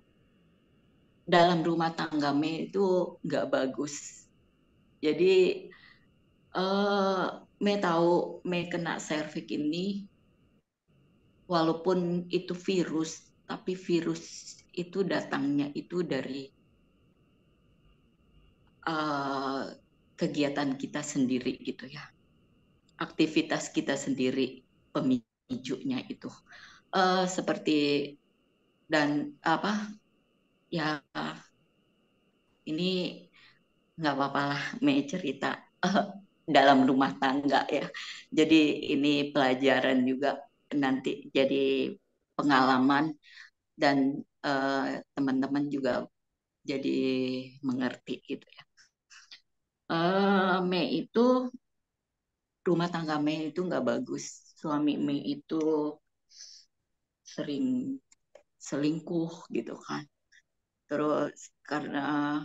dalam rumah tangga Mei itu nggak bagus. Jadi Mei tahu Mei kena serviks ini, walaupun itu virus, tapi virus itu datangnya itu dari kegiatan kita sendiri gitu ya, aktivitas kita sendiri pemicunya itu. Seperti dan apa ya, ini nggak apa-apa lah Mei cerita dalam rumah tangga ya. Jadi ini pelajaran juga, nanti jadi pengalaman, dan teman-teman juga jadi mengerti gitu ya. Mei itu, rumah tangga Mei itu nggak bagus. Suami Mei itu sering selingkuh gitu kan. Terus karena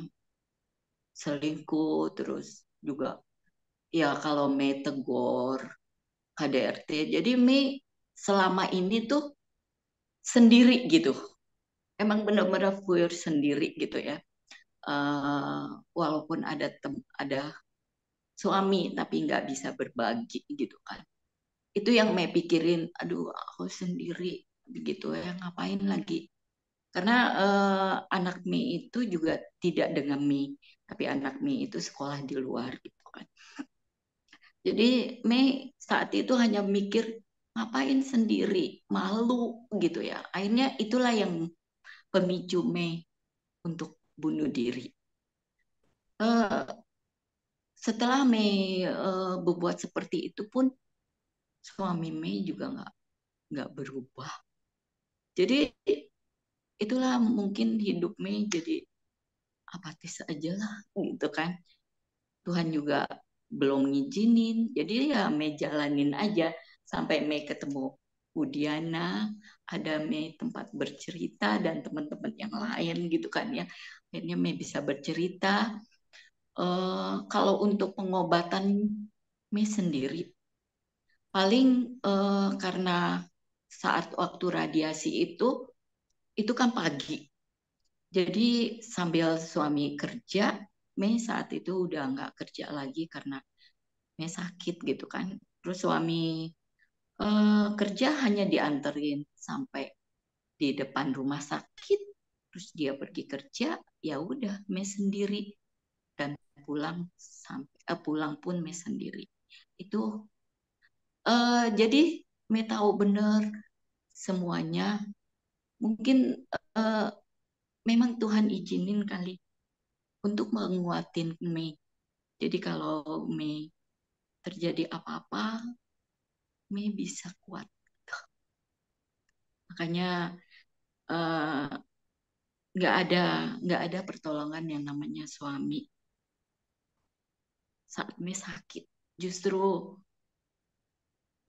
selingkuh, terus juga ya kalau Mei tegur KDRT, jadi Mei selama ini tuh sendiri gitu. Emang benar-benar full sendiri gitu ya. Walaupun ada suami tapi nggak bisa berbagi gitu kan. Itu yang Mei pikirin, aduh aku sendiri begitu ya, ngapain lagi. Karena anak Mei itu juga tidak dengan Mei, tapi anak Mei itu sekolah di luar gitu kan. Jadi Mei saat itu hanya mikir, ngapain sendiri, malu gitu ya. Akhirnya itulah yang pemicu Mei untuk bunuh diri. Setelah Mei berbuat seperti itu pun, suami Mei juga nggak berubah. Jadi itulah mungkin hidup Mei jadi apatis aja lah gitu kan. Tuhan juga belum ngizinin, jadi ya Mei jalanin aja sampai Mei ketemu Udiana, ada Mei tempat bercerita dan teman-teman yang lain gitu kan ya. Akhirnya Mei bisa bercerita. Kalau untuk pengobatan Mei sendiri, paling karena saat waktu radiasi itu kan pagi. Jadi sambil suami kerja, Mei saat itu udah nggak kerja lagi karena Mei sakit gitu kan. Terus suami kerja hanya dianterin sampai di depan rumah sakit, terus dia pergi kerja, ya udah Mei sendiri, dan pulang pun Mei sendiri. Itu jadi Mei tahu benar semuanya. Mungkin memang Tuhan izinin kali untuk menguatin Mei. Jadi kalau Mei terjadi apa-apa, Mei bisa kuat. Makanya eh, nggak ada pertolongan yang namanya suami saat Mei sakit. Justru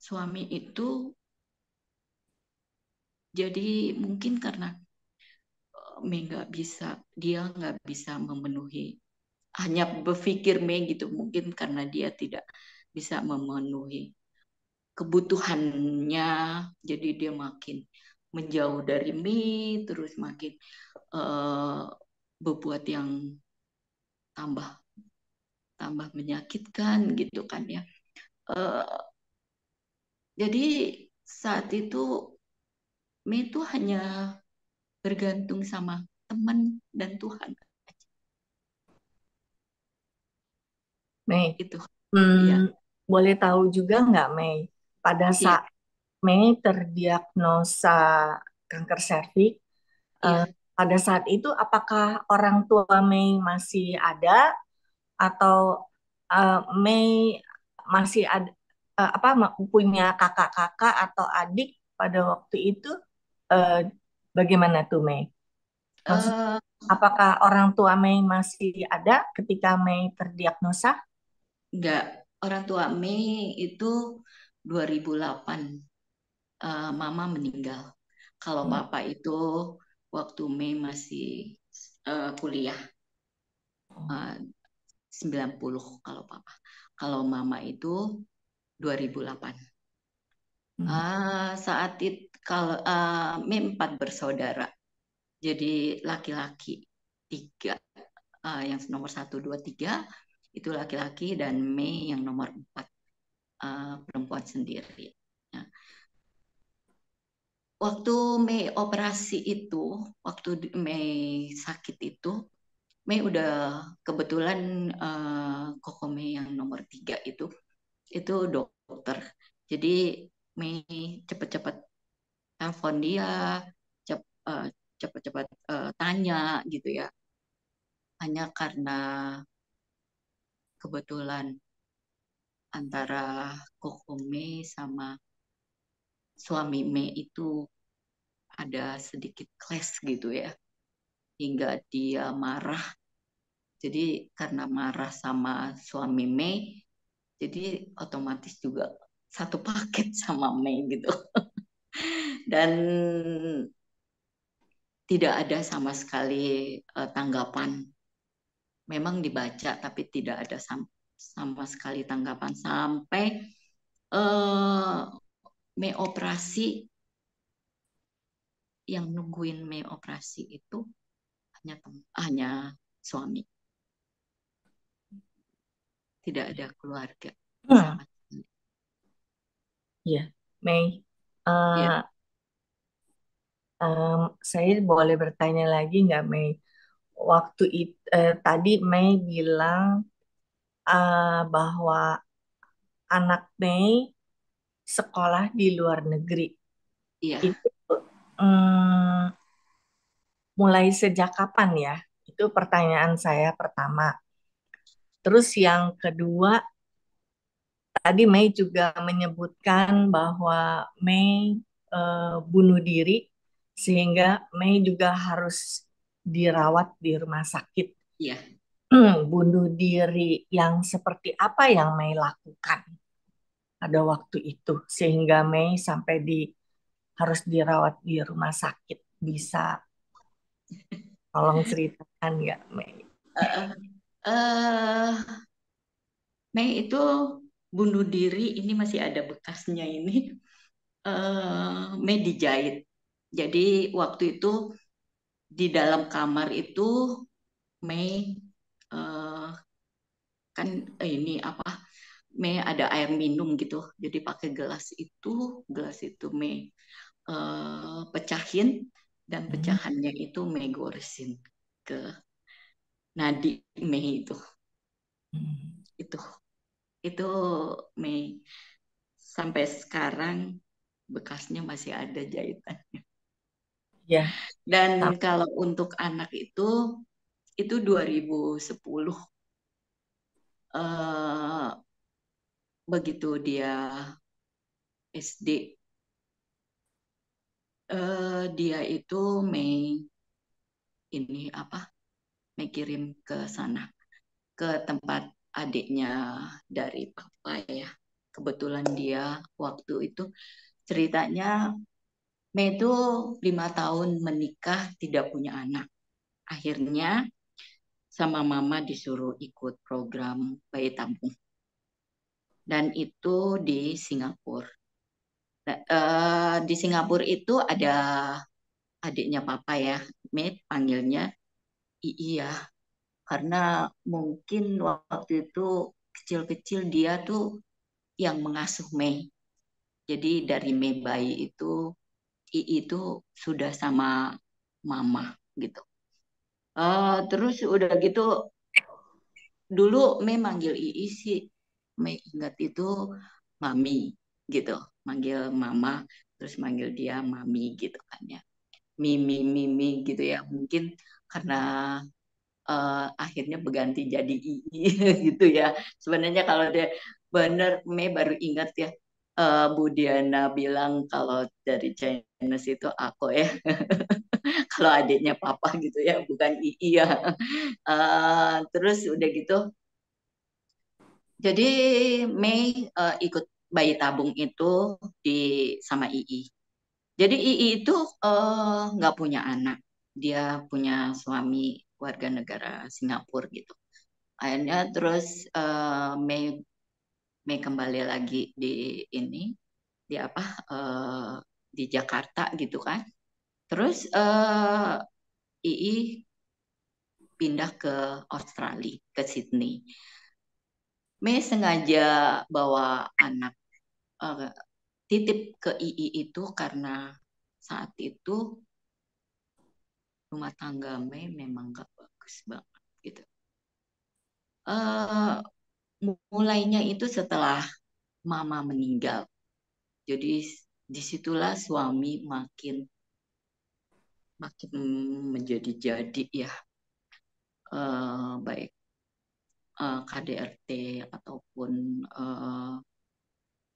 suami itu jadi mungkin karena Mei dia nggak bisa memenuhi, hanya berpikir Mei gitu, mungkin karena dia tidak bisa memenuhi kebutuhannya, jadi dia makin menjauh dari Mei, terus makin berbuat yang tambah tambah menyakitkan gitu kan ya. Eh, jadi saat itu Mei itu hanya bergantung sama teman dan Tuhan Mei, itu. Iya, boleh tahu juga nggak, Mei, pada iya, saat Mei terdiagnosa kanker serviks, eh, iya. pada saat itu apakah orang tua Mei masih ada atau Mei masih ada punya kakak-kakak atau adik pada waktu itu? Eh, Bagaimana tuh, Mei? Maksud, Eh, apakah orang tua Mei masih ada ketika Mei terdiagnosa? enggak, orang tua Mei itu 2008 mama meninggal. Kalau Hmm. papa itu waktu Mei masih kuliah eh, 90 kalau papa. Kalau mama itu 2008. Hmm. Saat itu kalau Mei 4 bersaudara. Jadi laki-laki 3, yang nomor 1, 2, 3 itu laki-laki dan Mei yang nomor 4 perempuan sendiri. Nah, waktu Mei operasi itu, waktu Mei sakit itu, Mei udah kebetulan Koko Mei yang nomor 3 itu dokter. Jadi Mei cepet-cepet telepon dia, eh, cepet-cepet tanya gitu ya. Hanya karena kebetulan antara Koko Mei sama suami Mei itu ada sedikit clash gitu ya. Hingga dia marah. Jadi karena marah sama suami Mei, jadi otomatis juga satu paket sama Mei gitu. Dan tidak ada sama sekali tanggapan. Memang dibaca tapi tidak ada sama sekali tanggapan sampai Mei operasi. Yang nungguin Mei operasi itu hanya suami, tidak ada keluarga Hmm. sama sekali. Ya, Mei. Ya, Eh, saya boleh bertanya lagi nggak, Mei? Waktu itu tadi Mei bilang bahwa anak Mei sekolah di luar negeri. iya, Itu mm, mulai sejak kapan ya? Itu pertanyaan saya pertama. Terus yang kedua, tadi Mei juga menyebutkan bahwa Mei bunuh diri sehingga Mei juga harus dirawat di rumah sakit. iya. Bunuh diri yang seperti apa yang Mei lakukan pada waktu itu sehingga Mei sampai harus dirawat di rumah sakit. Bisa tolong ceritakan nggak, Mei? Eh, eh, Mei itu bunuh diri, ini masih ada bekasnya ini. Mei dijahit. Jadi waktu itu di dalam kamar itu Mei eh, kan ini apa? Mei ada air minum gitu. Jadi pakai gelas itu Mei pecahin dan Hmm. pecahannya itu Mei goresin ke nadi Mei itu. Hmm. Itu itu Mei sampai sekarang bekasnya masih ada jahitan. Ya, Dan kalau untuk anak itu 2010 eh, begitu dia SD dia itu Mei ini apa? Mei kirim ke sana ke tempat adiknya dari papa ya. Kebetulan dia waktu itu ceritanya Mei itu 5 tahun menikah tidak punya anak. Akhirnya sama mama disuruh ikut program bayi tabung. Dan itu di Singapura. Di Singapura itu ada adiknya papa ya. Mei panggilnya Ii ya. karena mungkin waktu itu kecil-kecil dia tuh yang mengasuh Mei. Jadi dari Mei bayi itu, I itu sudah sama mama gitu. Terus udah gitu, dulu Mei manggil Ii sih, Mei ingat itu mami gitu, manggil mama, terus manggil dia mami gitu kan ya. Mimi, Mimi gitu ya. Mungkin karena akhirnya berganti jadi II gitu ya. Sebenarnya kalau dia benar, Mei baru ingat ya, Bu Diana bilang kalau dari Chinese itu aku ya, kalau adiknya papa gitu ya, bukan II ya. Terus udah gitu, jadi Mei ikut bayi tabung itu sama II. Jadi II itu nggak punya anak, dia punya suami warga negara Singapura gitu. Akhirnya terus Mei kembali lagi di ini, di apa, di Jakarta gitu kan. Terus II pindah ke Australia, ke Sydney. Mei sengaja bawa anak, titip ke II itu karena saat itu rumah tangga Mei memang gak bagus banget gitu. Mulainya itu setelah mama meninggal. Jadi disitulah suami makin menjadi ya, baik KDRT ataupun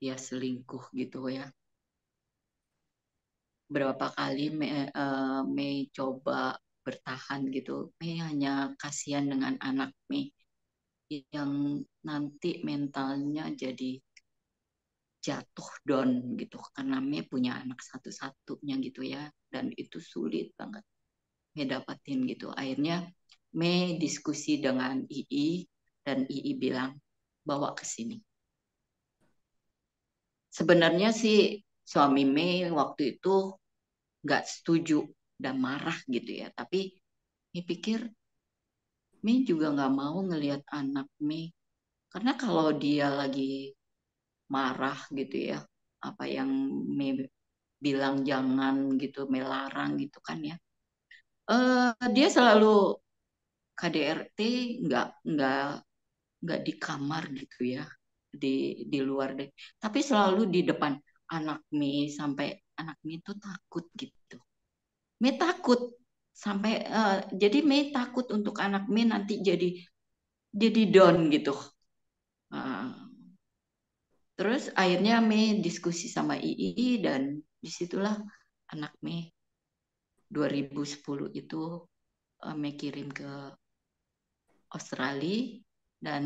ya selingkuh gitu ya. Berapa kali Mei coba bertahan gitu. Mei hanya kasihan dengan anak Mei yang nanti mentalnya jadi jatuh down gitu, karena Mei punya anak satu-satunya gitu ya, dan itu sulit banget Mei dapatin gitu. Akhirnya Mei diskusi dengan II dan II bilang bawa ke sini. Sebenarnya sih suami Mei waktu itu nggak setuju dan marah gitu ya, tapi Mei pikir Mei juga nggak mau ngelihat anak Mei, karena kalau dia lagi marah gitu ya, apa yang Mei bilang jangan gitu, Mei larang gitu kan ya, dia selalu KDRT, nggak di kamar gitu ya, di luar deh, tapi selalu di depan anak Mei, sampai anak Mei itu takut gitu. Mei takut sampai jadi Mei takut untuk anak Mei nanti jadi down gitu. Terus akhirnya Mei diskusi sama II dan disitulah anak Mei 2010 itu Mei kirim ke Australia, dan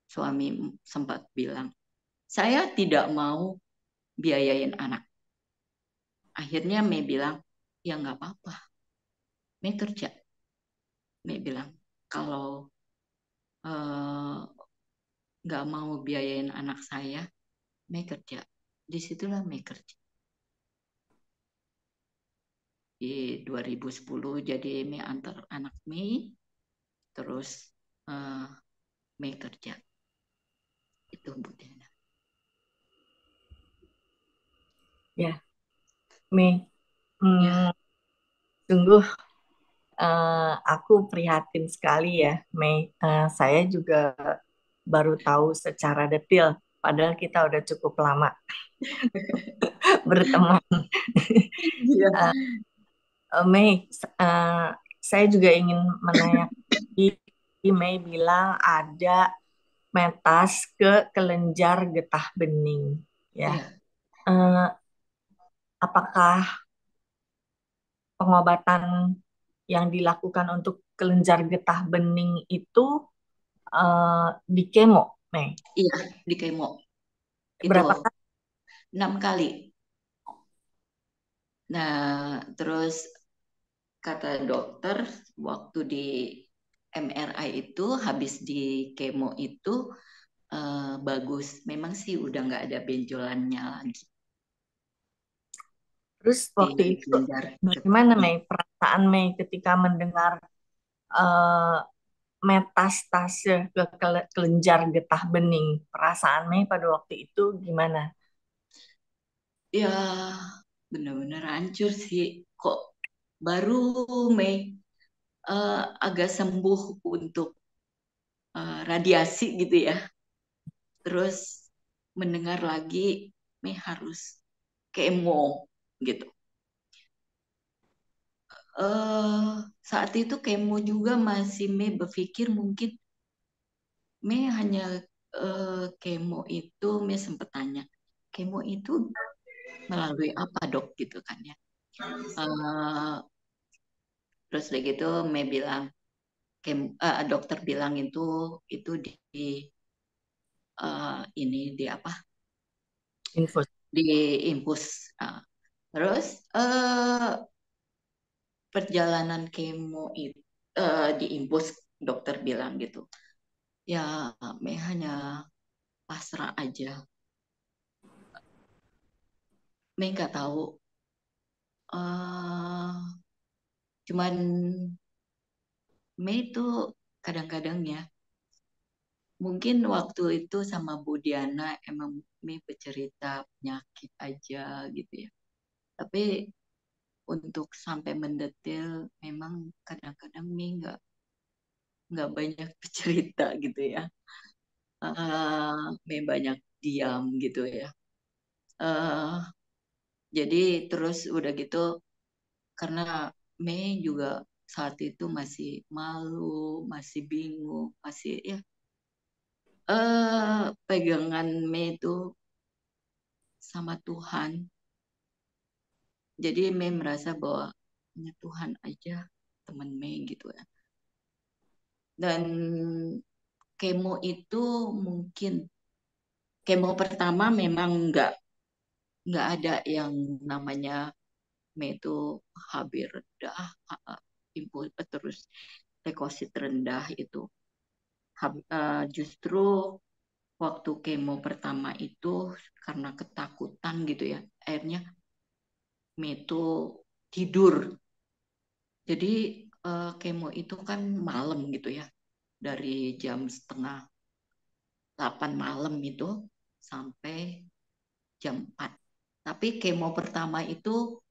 suami sempat bilang, saya tidak mau biayain anak. Akhirnya Mei bilang, ya nggak apa-apa, Mei kerja. Mei bilang, kalau nggak mau biayain anak saya, Mei kerja. Disitulah Mei kerja. Di 2010 jadi Mei antar anak Mei, terus Mei kerja. Itu Bu Diana. Ya, Mei. Ya. Sungguh aku prihatin sekali ya, Mei. Saya juga baru tahu secara detail, padahal kita udah cukup lama berteman. Iya. Mei, saya juga ingin menanyakan, Mei bilang ada metas ke kelenjar getah bening, ya. Iya. Apakah pengobatan yang dilakukan untuk kelenjar getah bening itu di kemo, Mei? Iya, di kemo. Berapa Itu kali? 6 kali. Nah, terus kata dokter waktu di MRI itu habis di kemo itu bagus. Memang sih udah nggak ada benjolannya lagi Terus di waktu itu kelenjar getah bagaimana, bening. Mei, perasaan Mei ketika mendengar eh, metastase ke kelenjar getah bening. Perasaan Mei pada waktu itu gimana? Ya, benar-benar hancur sih. Kok baru Mei agak sembuh untuk radiasi gitu ya. Terus mendengar lagi Mei harus kemo gitu. Saat itu kemo juga masih Mei berpikir mungkin Mei hanya kemo itu Mei sempat tanya kemo itu melalui apa dok gitu kan ya. Terus udah gitu Mei bilang dokter bilang itu di ini di apa Infus. di infus. Terus perjalanan kemo itu di infus dokter bilang gitu ya Mei hanya pasrah aja. Mei nggak tahu cuman Mei itu kadang-kadang ya mungkin waktu itu sama Bu Diana emang Mei bercerita penyakit aja gitu ya. Tapi untuk sampai mendetail memang kadang-kadang Mei nggak banyak bercerita gitu ya. Mei banyak diam gitu ya. Jadi terus udah gitu karena Mei juga saat itu masih malu, masih bingung, masih ya pegangan Mei itu sama Tuhan. Jadi Mei merasa bahwa hanya Tuhan aja teman Mei gitu ya. Dan kemo itu mungkin kemo pertama memang nggak ada yang namanya Mei itu HB rendah, impuls terus leukosit rendah itu. Justru waktu kemo pertama itu karena ketakutan gitu ya, akhirnya Mei itu tidur. Jadi kemo itu kan malam gitu ya, dari jam 7:30 malam itu sampai jam 4. Tapi kemo pertama itu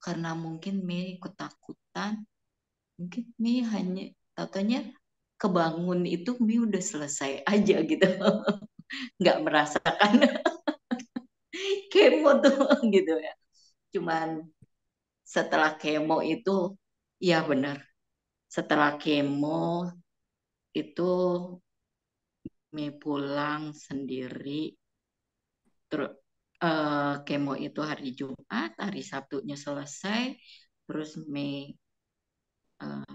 karena mungkin Mei ketakutan, mungkin Mei hanya katanya kebangun itu Mei udah selesai aja gitu, nggak merasakan kemo tuh gitu ya. Cuman setelah kemo itu, ya benar, setelah kemo itu Mei pulang sendiri. Terus kemo itu hari Jumat, hari Sabtunya selesai, terus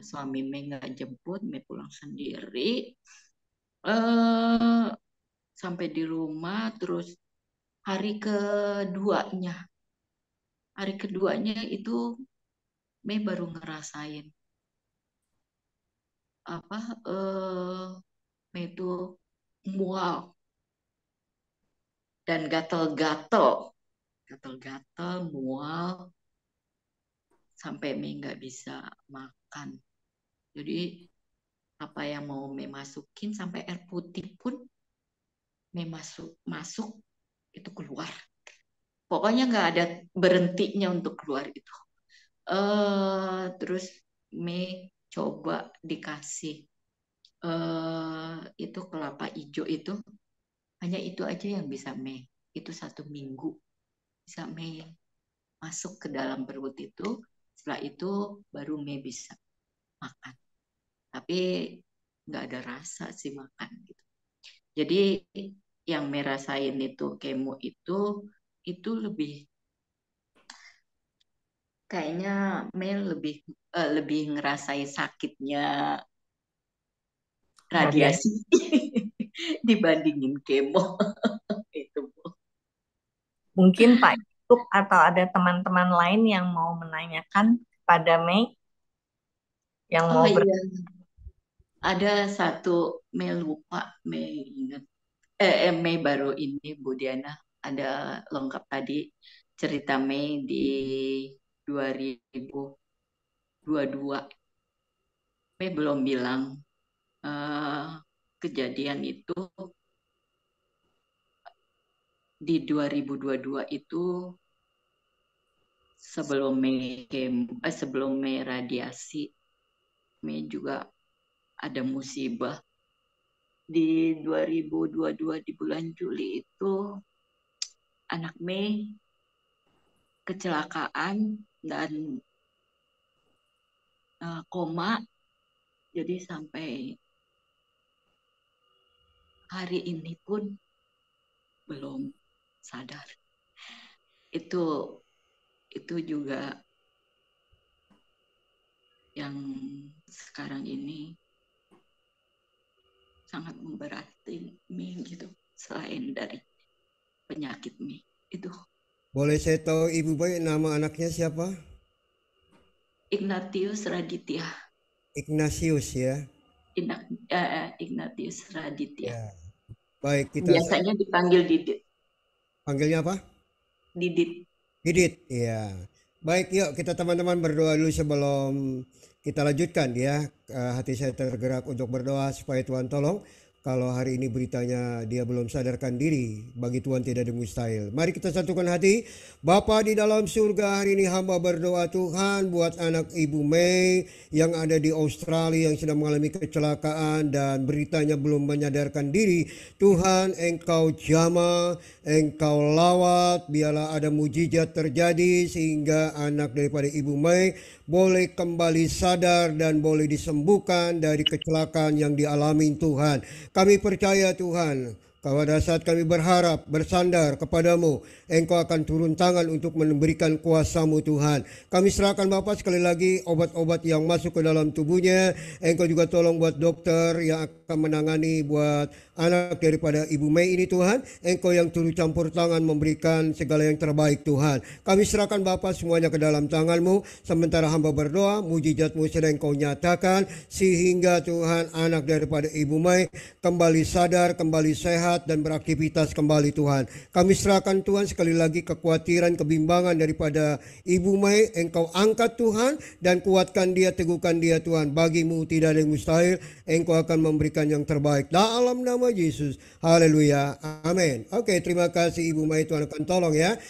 suami Mei nggak jemput, Mei pulang sendiri. Sampai di rumah, terus hari keduanya, itu Mei baru ngerasain apa Mei itu mual dan gatel-gatel, mual sampai Mei nggak bisa makan. Jadi apa yang mau Mei masukin sampai air putih pun Mei masuk itu keluar. Pokoknya nggak ada berhentinya untuk keluar itu. Terus Mei coba dikasih itu kelapa hijau itu, hanya itu aja yang bisa Mei. Itu 1 minggu bisa Mei masuk ke dalam perut itu. Setelah itu baru Mei bisa makan. Tapi nggak ada rasa sih makan gitu. Jadi yang Mei rasain itu kemo itu lebih kayaknya Mei lebih ngerasain sakitnya radiasi dibandingin kemo itu. Mungkin Pak Yusuf atau ada teman-teman lain yang mau menanyakan pada Mei yang mau Iya. Ada satu Mei lupa, Mei ingat. Mei baru ini Bu Diana ada lengkap tadi cerita Mei di 2022. Mei belum bilang eh, kejadian itu di 2022 itu sebelum Mei radiasi, Mei juga ada musibah. Di 2022 di bulan Juli itu anak Mei kecelakaan dan koma, jadi sampai hari ini pun belum sadar. Itu juga yang sekarang ini sangat memberati Mi gitu, selain dari penyakit Mi itu. Boleh saya tahu Ibu Mai nama anaknya siapa? Ignatius Raditya. Ignatius ya. Ignatius Raditya. Ya. Baik, kita Biasanya dipanggil Didit. panggilnya apa? Didit. Didit, ya. Baik, yuk kita teman-teman berdoa dulu sebelum kita lanjutkan ya. Hati saya tergerak untuk berdoa supaya Tuhan tolong. Kalau hari ini beritanya dia belum sadarkan diri, bagi Tuhan tidak ada mustahil. Mari kita satukan hati. Bapa di dalam surga, hari ini hamba berdoa Tuhan buat anak Ibu Mei yang ada di Australia yang sedang mengalami kecelakaan dan beritanya belum menyadarkan diri. Tuhan, Engkau jamah, Engkau lawat, biarlah ada mujizat terjadi sehingga anak daripada Ibu Mei boleh kembali sadar dan boleh disembuhkan dari kecelakaan yang dialami Tuhan. Kami percaya Tuhan, pada saat kami berharap, bersandar kepadamu, Engkau akan turun tangan untuk memberikan kuasa-Mu Tuhan. Kami serahkan Bapak sekali lagi obat-obat yang masuk ke dalam tubuhnya. Engkau juga tolong buat dokter yang akan menangani buat anak daripada Ibu Mei ini Tuhan. Engkau yang turut campur tangan memberikan segala yang terbaik Tuhan. Kami serahkan Bapak semuanya ke dalam tangan-Mu. Sementara hamba berdoa, mujizat-Mu sedang Engkau nyatakan. Sehingga Tuhan anak daripada Ibu Mei kembali sadar, kembali sehat dan beraktivitas kembali Tuhan. Kami serahkan Tuhan sekali lagi kekhawatiran, kebimbangan daripada Ibu Mei. Engkau angkat Tuhan dan kuatkan dia, teguhkan dia Tuhan. Bagimu tidak ada yang mustahil. Engkau akan memberikan yang terbaik. Dalam nama Yesus. Haleluya. Amin. Oke, terima kasih Ibu Mei. Tuhan akan tolong ya.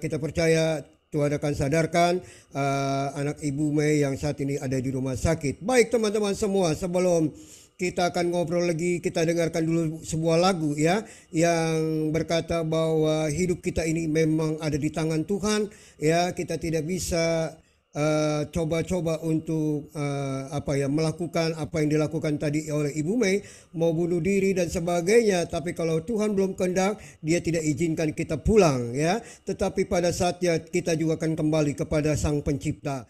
Kita percaya Tuhan akan sadarkan anak Ibu Mei yang saat ini ada di rumah sakit. Baik teman-teman semua, sebelum kita akan ngobrol lagi, kita dengarkan dulu sebuah lagu ya yang berkata bahwa hidup kita ini memang ada di tangan Tuhan ya. Kita tidak bisa coba-coba untuk melakukan apa yang dilakukan tadi oleh Ibu Mei, mau bunuh diri dan sebagainya. Tapi kalau Tuhan belum kehendak, dia tidak izinkan kita pulang ya. Tetapi pada saatnya kita juga akan kembali kepada Sang Pencipta.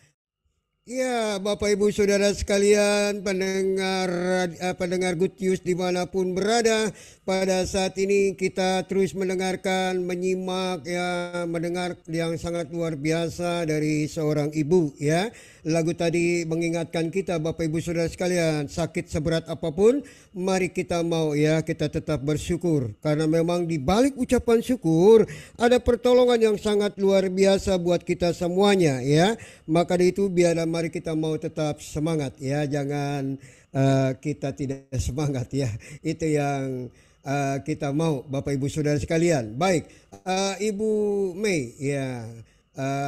Ya, Bapak Ibu Saudara sekalian, pendengar Good News dimanapun berada, pada saat ini kita terus mendengarkan, menyimak ya, mendengar yang sangat luar biasa dari seorang ibu ya. Lagu tadi mengingatkan kita Bapak Ibu Saudara sekalian, sakit seberat apapun, mari kita mau ya, kita tetap bersyukur. Karena memang di balik ucapan syukur ada pertolongan yang sangat luar biasa buat kita semuanya ya. Maka dari itu biarlah mari kita mau tetap semangat ya, jangan kita tidak semangat ya. Itu yang kita mau Bapak Ibu Saudara sekalian. Baik, Ibu Mei ya.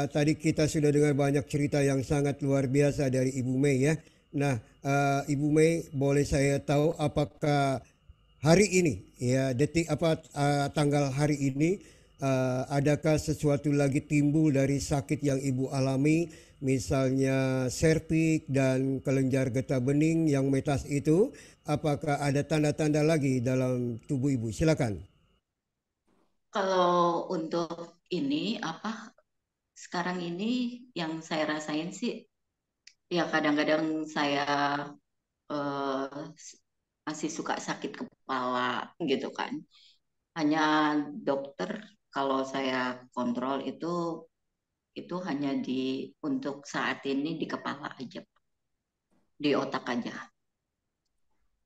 Tadi kita sudah dengar banyak cerita yang sangat luar biasa dari Ibu Mei ya. Nah, Ibu Mei, boleh saya tahu apakah hari ini ya, tanggal hari ini adakah sesuatu lagi timbul dari sakit yang Ibu alami, misalnya serviks dan kelenjar getah bening yang metas itu? Apakah ada tanda-tanda lagi dalam tubuh Ibu? Silakan. Kalau untuk ini sekarang ini yang saya rasain sih ya, kadang-kadang saya masih suka sakit kepala gitu kan. Hanya dokter kalau saya kontrol itu hanya untuk saat ini di kepala aja, di otak aja.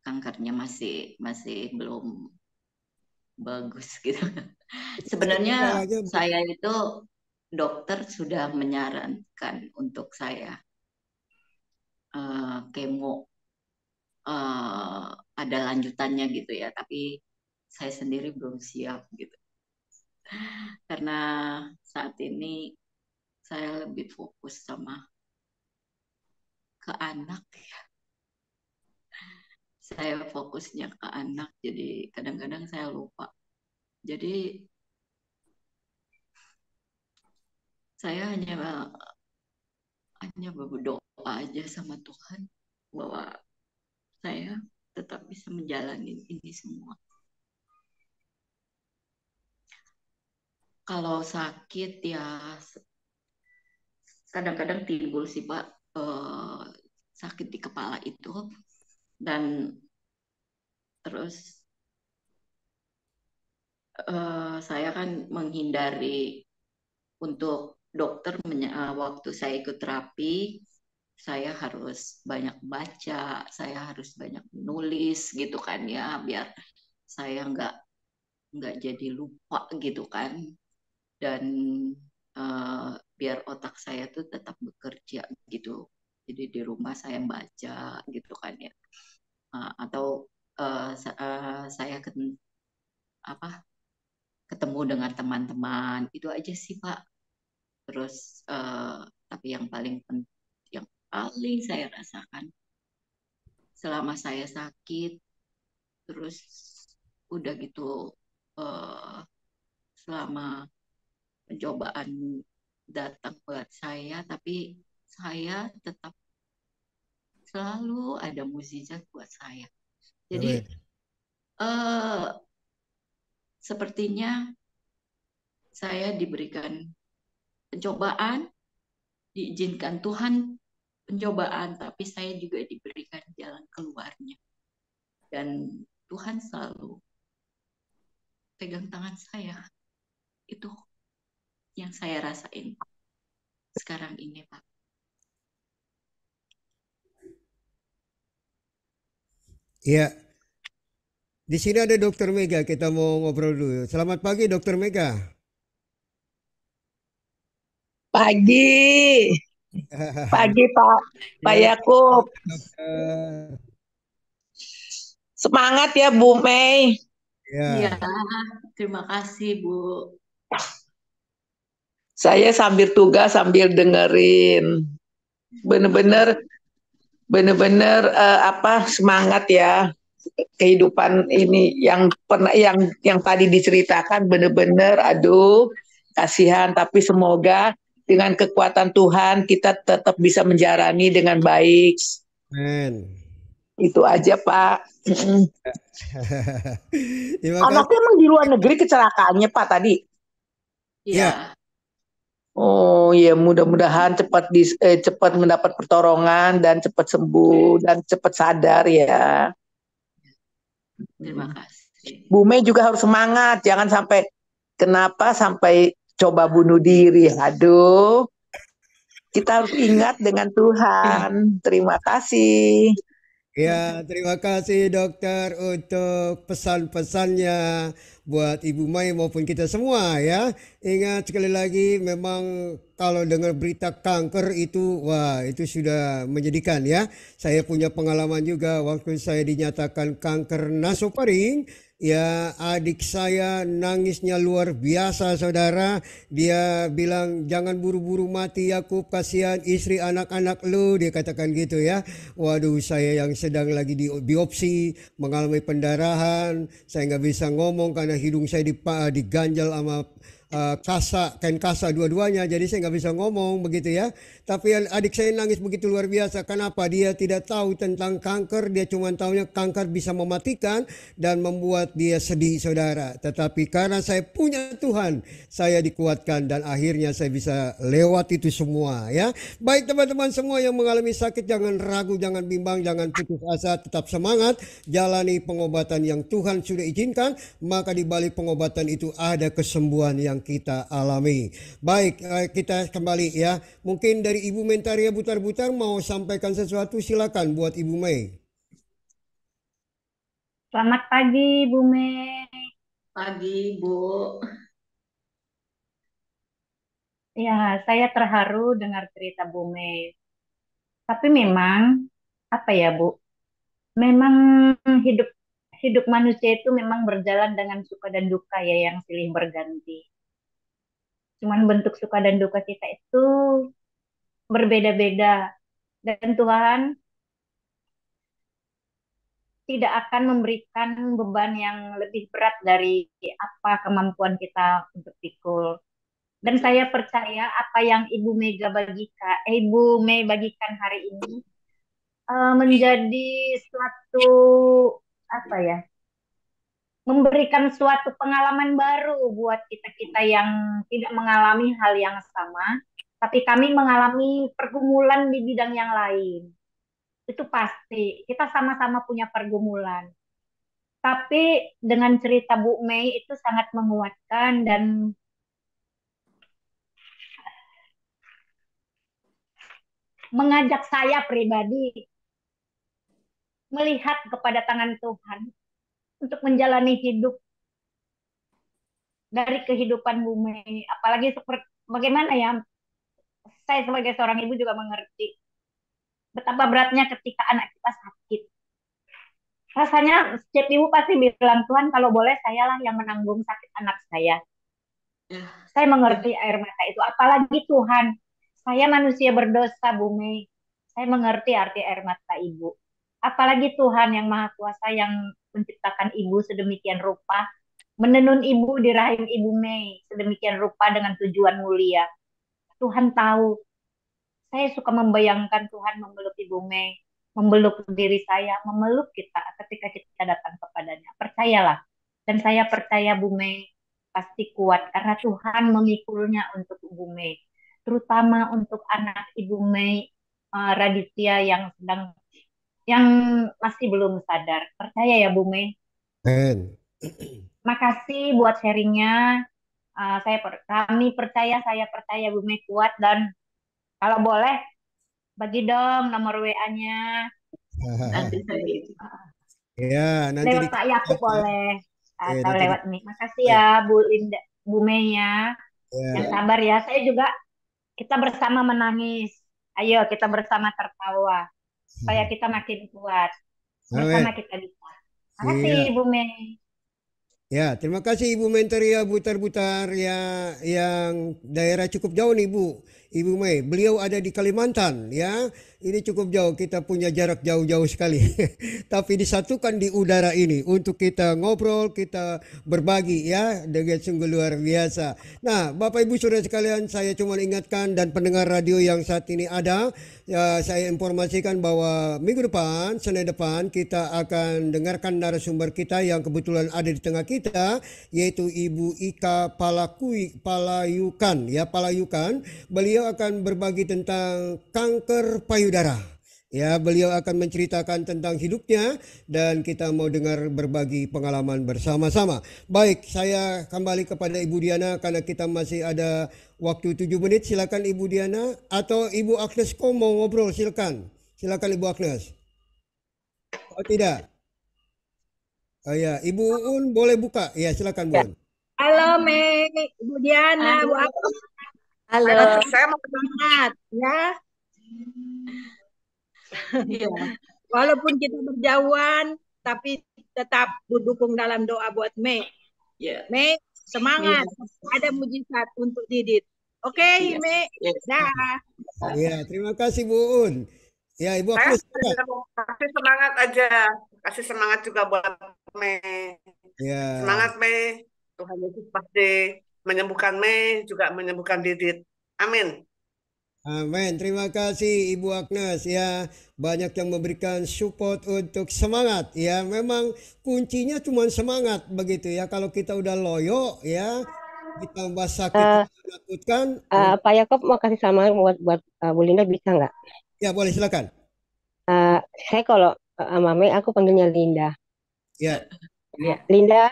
Kankernya masih belum bagus gitu. Sebenarnya saya itu dokter sudah menyarankan untuk saya kemo eh, ada lanjutannya gitu ya, tapi saya sendiri belum siap gitu. Karena saat ini saya lebih fokus sama ke anak. Saya fokusnya ke anak, jadi kadang-kadang saya lupa. Jadi saya hanya berdoa aja sama Tuhan bahwa saya tetap bisa menjalani ini semua. Kalau sakit ya kadang-kadang timbul sih Pak, sakit di kepala itu, dan terus saya kan menghindari untuk dokter waktu saya ikut terapi, saya harus banyak baca, saya harus banyak menulis gitu kan ya, biar saya nggak jadi lupa gitu kan, dan biar otak saya tuh tetap bekerja gitu. Jadi di rumah saya baca gitu kan ya. Atau saya ketemu dengan teman-teman, itu aja sih Pak. Terus tapi yang paling saya rasakan selama saya sakit, terus udah gitu eh, selama pencobaan datang buat saya, tapi saya tetap selalu ada mukjizat buat saya. Amin. Jadi sepertinya saya diberikan pencobaan, diizinkan Tuhan pencobaan, tapi saya juga diberikan jalan keluarnya. Dan Tuhan selalu pegang tangan saya. Itu yang saya rasain sekarang ini, Pak. Ya, di sini ada Dokter Mega. Kita mau ngobrol dulu. Selamat pagi, Dokter Mega. Pagi, pagi Pak Gimana, Yakub. dokter? Semangat ya Bu Mei. Iya, Ya, terima kasih, Bu. Saya sambil tugas sambil dengerin. Bener-bener semangat ya. Kehidupan ini yang pernah yang tadi diceritakan bener-bener aduh kasihan, tapi semoga dengan kekuatan Tuhan kita tetap bisa menjalani dengan baik. men. Itu aja Pak. Terima kasih. Anaknya emang di luar negeri kecelakaannya Pak tadi. Ya, Iya, Oh ya, mudah-mudahan cepat mendapat pertolongan dan cepat sembuh dan cepat sadar ya. terima kasih. Bu Mei juga harus semangat, jangan sampai kenapa sampai coba bunuh diri. Aduh, kita harus ingat dengan Tuhan. Terima kasih. ya, terima kasih dokter untuk pesan-pesannya buat Ibu Mai maupun kita semua ya. Ingat sekali lagi memang kalau dengar berita kanker itu wah itu sudah menyedihkan ya. Saya punya pengalaman juga waktu saya dinyatakan kanker nasofaring. Ya, adik saya nangisnya luar biasa, saudara. Dia bilang, jangan buru-buru mati, Yakub, kasihan istri anak-anak lu. Dia katakan gitu ya. Waduh, saya yang sedang lagi di biopsi, mengalami pendarahan. Saya nggak bisa ngomong karena hidung saya diganjal sama kain kasa dua-duanya, jadi saya nggak bisa ngomong begitu ya. Tapi adik saya nangis begitu luar biasa. Kenapa? Dia tidak tahu tentang kanker, dia cuma tahunya kanker bisa mematikan dan membuat dia sedih, saudara. Tetapi karena saya punya Tuhan, saya dikuatkan dan akhirnya saya bisa lewat itu semua ya. Baik teman-teman semua yang mengalami sakit, jangan ragu, jangan bimbang, jangan putus asa, tetap semangat, jalani pengobatan yang Tuhan sudah izinkan, maka di balik pengobatan itu ada kesembuhan yang kita alami. Baik, kita kembali ya. Mungkin dari Ibu Mentaria Butar-Butar mau sampaikan sesuatu, silakan buat Ibu Mei. Selamat pagi, Bu Mei. Pagi, Bu. Ya, saya terharu dengar cerita Bu Mei. Tapi memang, apa ya Bu, memang hidup hidup manusia itu memang berjalan dengan suka dan duka ya yang silih berganti. Cuman bentuk suka dan duka kita itu berbeda-beda dan Tuhan tidak akan memberikan beban yang lebih berat dari apa kemampuan kita untuk pikul. Dan saya percaya apa yang Ibu Mei bagikan hari ini menjadi suatu apa ya, memberikan suatu pengalaman baru buat kita-kita yang tidak mengalami hal yang sama, tapi kami mengalami pergumulan di bidang yang lain. Itu pasti, kita sama-sama punya pergumulan. Tapi dengan cerita Bu Mei itu sangat menguatkan dan mengajak saya pribadi melihat kepada tangan Tuhan untuk menjalani hidup dari kehidupan Bu Mei. Apalagi seperti bagaimana ya, saya sebagai seorang ibu juga mengerti betapa beratnya ketika anak kita sakit. Rasanya setiap ibu pasti bilang, Tuhan kalau boleh saya lah yang menanggung sakit anak saya. Saya mengerti air mata itu. Apalagi Tuhan, saya manusia berdosa Bu Mei. Saya mengerti arti air mata ibu. Apalagi Tuhan yang Maha Kuasa yang menciptakan ibu sedemikian rupa, menenun ibu di rahim Ibu Mei sedemikian rupa dengan tujuan mulia. Tuhan tahu, saya suka membayangkan Tuhan memeluk Ibu Mei, memeluk diri saya, memeluk kita ketika kita datang kepadanya. Percayalah. Dan saya percaya Bu Mei pasti kuat karena Tuhan memikulnya untuk Bu Mei. Terutama untuk anak Ibu Mei Raditya yang masih belum sadar. Percaya ya Bu Mei. Amen. Makasih buat sharingnya. Kami percaya, saya percaya Bu Mei kuat dan kalau boleh bagi dong nomor WA-nya. Nanti saya Ya, nanti Lewat Pak Yakub boleh atau nanti lewat nih. Makasih ya Bu Linda, Bu Mei ya. Yang ya. sabar ya. Saya juga kita bersama menangis. Ayo kita bersama tertawa supaya kita makin kuat. Bersama Amin. kita bisa. Makasih Bu Mei. Ya, terima kasih Ibu Mentoria Butar-Butar ya, yang daerah cukup jauh nih Bu, Ibu Mei. Beliau ada di Kalimantan ya. Ini cukup jauh, kita punya jarak jauh-jauh sekali. Tapi disatukan di udara ini untuk kita ngobrol, kita berbagi ya dengan sungguh luar biasa. Nah, Bapak Ibu Saudara sekalian, saya cuma ingatkan dan pendengar radio yang saat ini ada, ya, saya informasikan bahwa minggu depan, Senin depan kita akan dengarkan narasumber kita yang kebetulan ada di tengah kita, yaitu Ibu Ika Palayukan ya, Palayukan. Beliau akan berbagi tentang kanker payudara. Ya, beliau akan menceritakan tentang hidupnya dan kita mau dengar berbagi pengalaman bersama-sama. Baik, saya kembali kepada Ibu Diana karena kita masih ada waktu 7 menit. Silakan Ibu Diana atau Ibu Agnes kok mau ngobrol, silakan. Silakan Ibu Agnes. Oh tidak. Oh ya, Ibu Uun boleh buka. Ya, silakan Bu Uun. Halo Mei, Bu Diana, Bu Agnes. Halo. Saya mau semangat ya. Iya. Walaupun kita berjauhan, tapi tetap dukung dalam doa buat Mei. Ya. Mei, semangat. Ada mujizat untuk Didit. Oke, Iya. Mei. Iya. Dah. Ya, terima kasih Bu Uun. Ya, Ibu Saya Agnes. silakan. mau kasih semangat aja, kasih semangat juga buat Mei. Ya. Semangat Mei, Tuhan Yesus pasti menyembuhkan Mei, juga menyembuhkan Didit. Amin. Amin. Terima kasih Ibu Agnes ya. Banyak yang memberikan support untuk semangat ya. Memang kuncinya cuma semangat begitu ya. Kalau kita udah loyo ya, ditambah sakit menakutkan. Pak Yakob mau kasih semangat buat Bu Linda bisa nggak? Ya boleh silakan. Saya kalau sama Mei aku panggilnya Linda. Ya. Linda,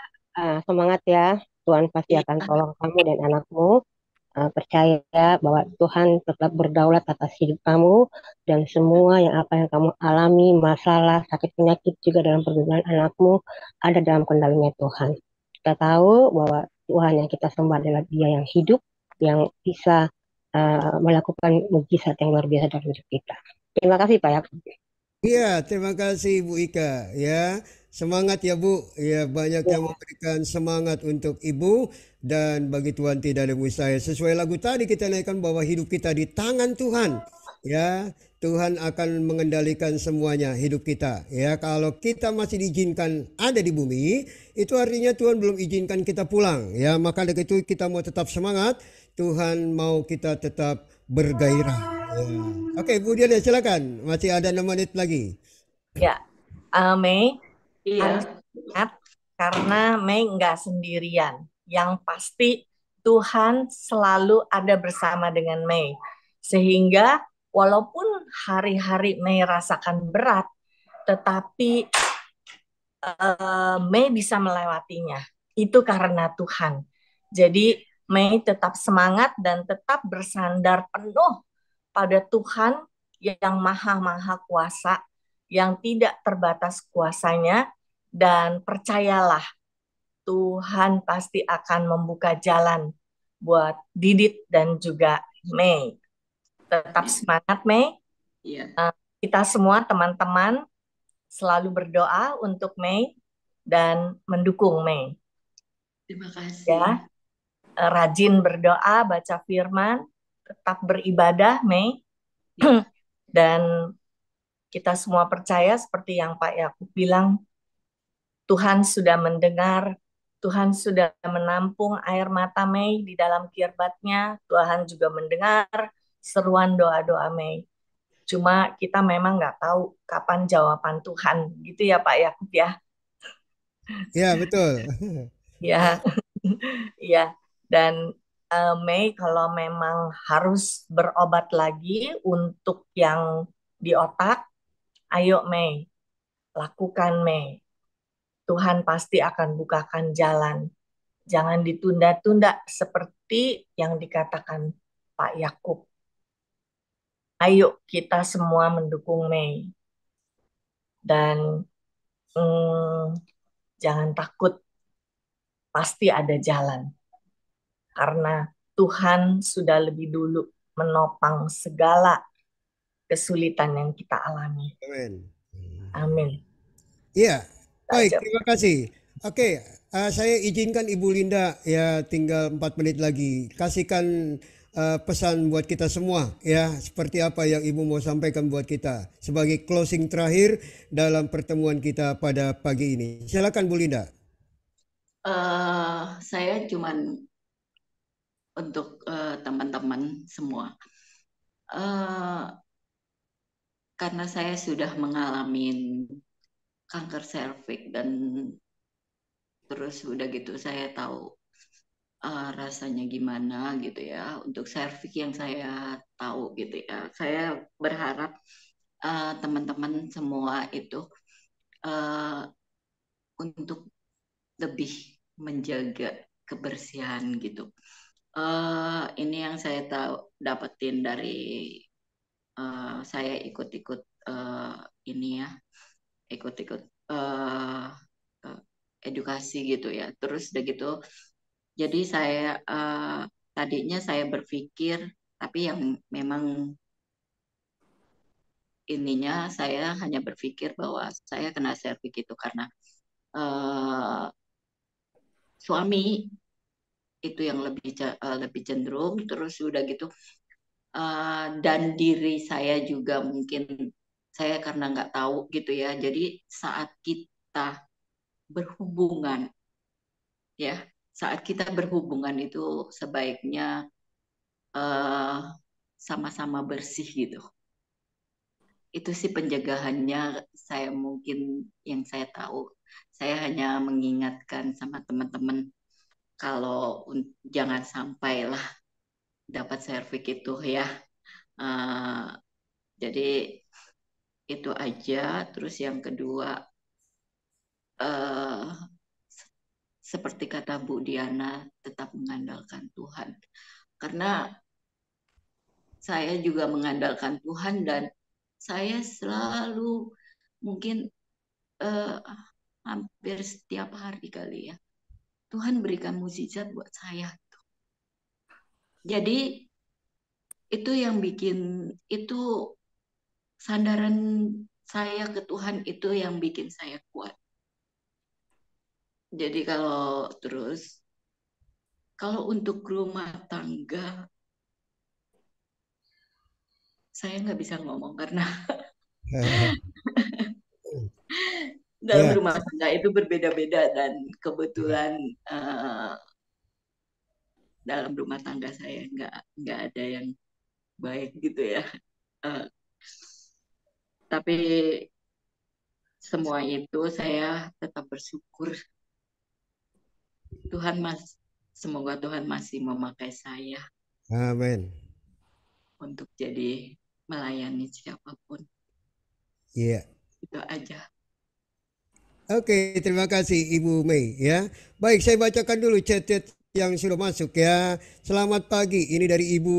semangat ya. Tuhan pasti akan tolong kamu dan anakmu. Percaya bahwa Tuhan tetap berdaulat atas hidup kamu dan semua apa yang kamu alami, masalah, sakit penyakit juga dalam pergumulan anakmu ada dalam kendalinya Tuhan. Kita tahu bahwa Tuhan yang kita sembah adalah Dia yang hidup, yang bisa melakukan mujizat yang luar biasa dalam hidup kita. Terima kasih Pak Yakob. Iya, terima kasih Bu Ika ya. Semangat ya Bu. Ya, banyak Ya, yang memberikan semangat untuk Ibu dan bagi Tuhan tidak ada mustahil. Sesuai lagu tadi kita naikkan bahwa hidup kita di tangan Tuhan. Ya, Tuhan akan mengendalikan semuanya hidup kita. Ya, kalau kita masih diizinkan ada di bumi, itu artinya Tuhan belum izinkan kita pulang. Ya, maka dari itu kita mau tetap semangat. Tuhan mau kita tetap bergairah. Ya. Oke, Bu Diana silakan. Masih ada 6 menit lagi. Ya, Mei harus Iya. ingat karena Mei nggak sendirian. Yang pasti Tuhan selalu ada bersama dengan Mei. Sehingga walaupun hari-hari Mei rasakan berat, tetapi Mei bisa melewatinya. Itu karena Tuhan. Jadi Mei tetap semangat dan tetap bersandar penuh pada Tuhan yang maha-maha kuasa, yang tidak terbatas kuasanya, dan percayalah Tuhan pasti akan membuka jalan buat Didit dan juga Mei. Tetap semangat Mei. Iya. Kita semua teman-teman selalu berdoa untuk Mei dan mendukung Mei. Terima kasih. Ya, rajin berdoa, baca firman, tetap beribadah Mei. Dan kita semua percaya seperti yang Pak Yakub bilang, Tuhan sudah mendengar, Tuhan sudah menampung air mata Mei di dalam kirbatnya, Tuhan juga mendengar seruan doa-doa Mei. Cuma kita memang nggak tahu kapan jawaban Tuhan, gitu ya Pak Yakub ya. Ya, betul. Ya, ya. Dan Mei kalau memang harus berobat lagi untuk yang di otak, ayo Mei, lakukan Mei. Tuhan pasti akan bukakan jalan. Jangan ditunda-tunda seperti yang dikatakan Pak Yakub. Ayo kita semua mendukung Mei. Dan jangan takut, pasti ada jalan. Karena Tuhan sudah lebih dulu menopang segala kesulitan yang kita alami. Amin. Amin. Iya, baik, Aja. terima kasih. Oke, saya izinkan Ibu Linda ya tinggal 4 menit lagi. Kasihkan pesan buat kita semua ya, seperti apa yang Ibu mau sampaikan buat kita sebagai closing terakhir dalam pertemuan kita pada pagi ini. Silakan Bu Linda. Saya cuman untuk teman-teman semua. Karena saya sudah mengalami kanker serviks dan terus udah gitu saya tahu rasanya gimana gitu ya. Untuk serviks yang saya tahu gitu ya. Saya berharap teman-teman semua itu untuk lebih menjaga kebersihan gitu. Ini yang saya tahu dapetin dari saya ikut-ikut ini ya, ikut-ikut edukasi gitu ya. Terus udah gitu, jadi saya tadinya saya berpikir, tapi yang memang ininya saya hanya berpikir bahwa saya kena serviks itu karena suami itu yang lebih cenderung. Terus udah gitu dan diri saya juga mungkin saya karena nggak tahu gitu ya. Jadi saat kita berhubungan ya, saat kita berhubungan itu sebaiknya sama-sama bersih gitu. Itu sih pencegahannya saya mungkin yang saya tahu. Saya hanya mengingatkan sama teman-teman kalau jangan sampailah dapat serviks itu ya. Jadi itu aja. Terus yang kedua, seperti kata Bu Diana, tetap mengandalkan Tuhan. Karena saya juga mengandalkan Tuhan dan saya selalu mungkin hampir setiap hari kali ya, Tuhan berikan mukjizat buat saya. Jadi itu yang bikin itu sandaran saya ke Tuhan itu yang bikin saya kuat. Jadi kalau untuk rumah tangga, saya nggak bisa ngomong karena dalam Ya, rumah tangga itu berbeda-beda dan kebetulan dalam rumah tangga saya nggak ada yang baik gitu ya. Tapi semua itu saya tetap bersyukur semoga Tuhan masih memakai saya amin. untuk jadi melayani siapapun. Iya. Itu aja. Oke, terima kasih Ibu Mei ya. Baik, saya bacakan dulu chat-chat yang sudah masuk ya. Selamat pagi, ini dari Ibu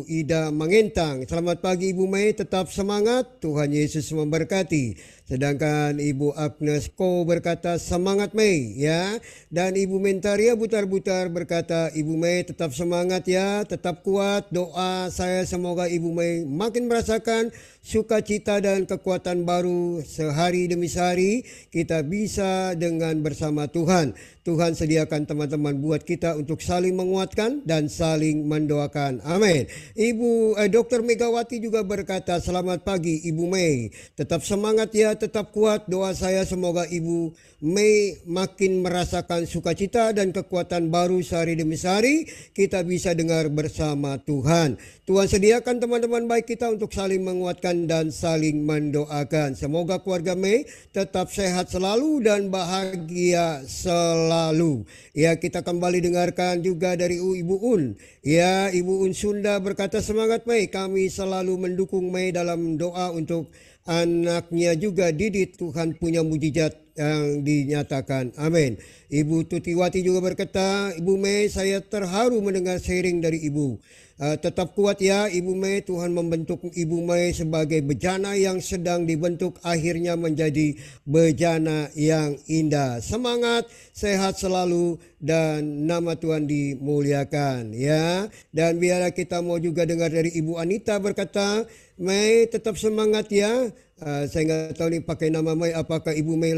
Ida Mangentang. Selamat pagi Ibu Mei, tetap semangat, Tuhan Yesus memberkati. Sedangkan Ibu Agnes Ko berkata semangat Mei ya. Dan Ibu Mentaria Butar-Butar berkata Ibu Mei tetap semangat ya, tetap kuat. Doa saya semoga Ibu Mei makin merasakan sukacita dan kekuatan baru sehari demi sehari. Kita bisa dengan bersama Tuhan. Tuhan sediakan teman-teman buat kita untuk saling menguatkan dan saling mendoakan. Amin. Ibu Dr. Megawati juga berkata selamat pagi Ibu Mei. Tetap semangat ya, tetap kuat. Doa saya semoga Ibu Mei makin merasakan sukacita dan kekuatan baru sehari demi sehari. Kita bisa dengar bersama Tuhan. Tuhan sediakan teman-teman baik kita untuk saling menguatkan dan saling mendoakan. Semoga keluarga Mei tetap sehat selalu dan bahagia selalu. Ya, kita kembali dengarkan juga dari Ibu Un. Ya, Ibu Un Sunda berkata semangat Mei. Kami selalu mendukung Mei dalam doa untuk anaknya juga Didit. Tuhan punya mujizat yang dinyatakan. Amin. Ibu Tutiwati juga berkata, Ibu Mei saya terharu mendengar sharing dari Ibu. Tetap kuat ya Ibu Mei, Tuhan membentuk Ibu Mei sebagai bejana yang sedang dibentuk akhirnya menjadi bejana yang indah. Semangat, sehat selalu dan nama Tuhan dimuliakan ya. Dan biarlah kita mau juga dengar dari Ibu Anita berkata, Mei tetap semangat ya. Saya nggak tahu nih pakai nama Mei apakah Ibu Mei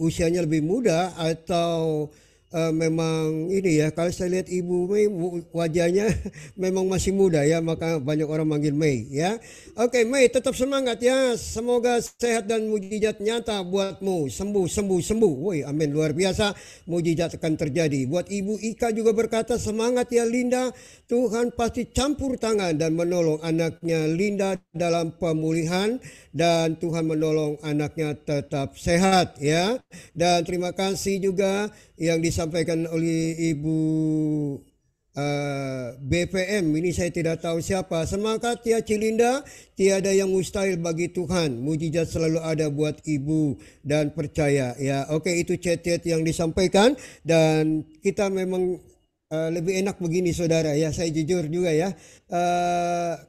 usianya lebih muda atau memang ini ya, kalau saya lihat Ibu Mei wajahnya memang masih muda ya, maka banyak orang manggil Mei ya. Oke Mei tetap semangat ya, semoga sehat dan mujizat nyata buatmu, sembuh. Woi amin, luar biasa, mujizat akan terjadi. Buat Ibu Ika juga berkata semangat ya Linda, Tuhan pasti campur tangan dan menolong anaknya Linda dalam pemulihan dan Tuhan menolong anaknya tetap sehat ya. Dan terima kasih juga yang disampaikan oleh Ibu BPM, ini saya tidak tahu siapa. Semangat ya Cilinda, tiada yang mustahil bagi Tuhan, mujizat selalu ada buat Ibu dan percaya ya. Oke, itu chat-chat yang disampaikan dan kita memang lebih enak begini saudara ya, saya jujur juga ya,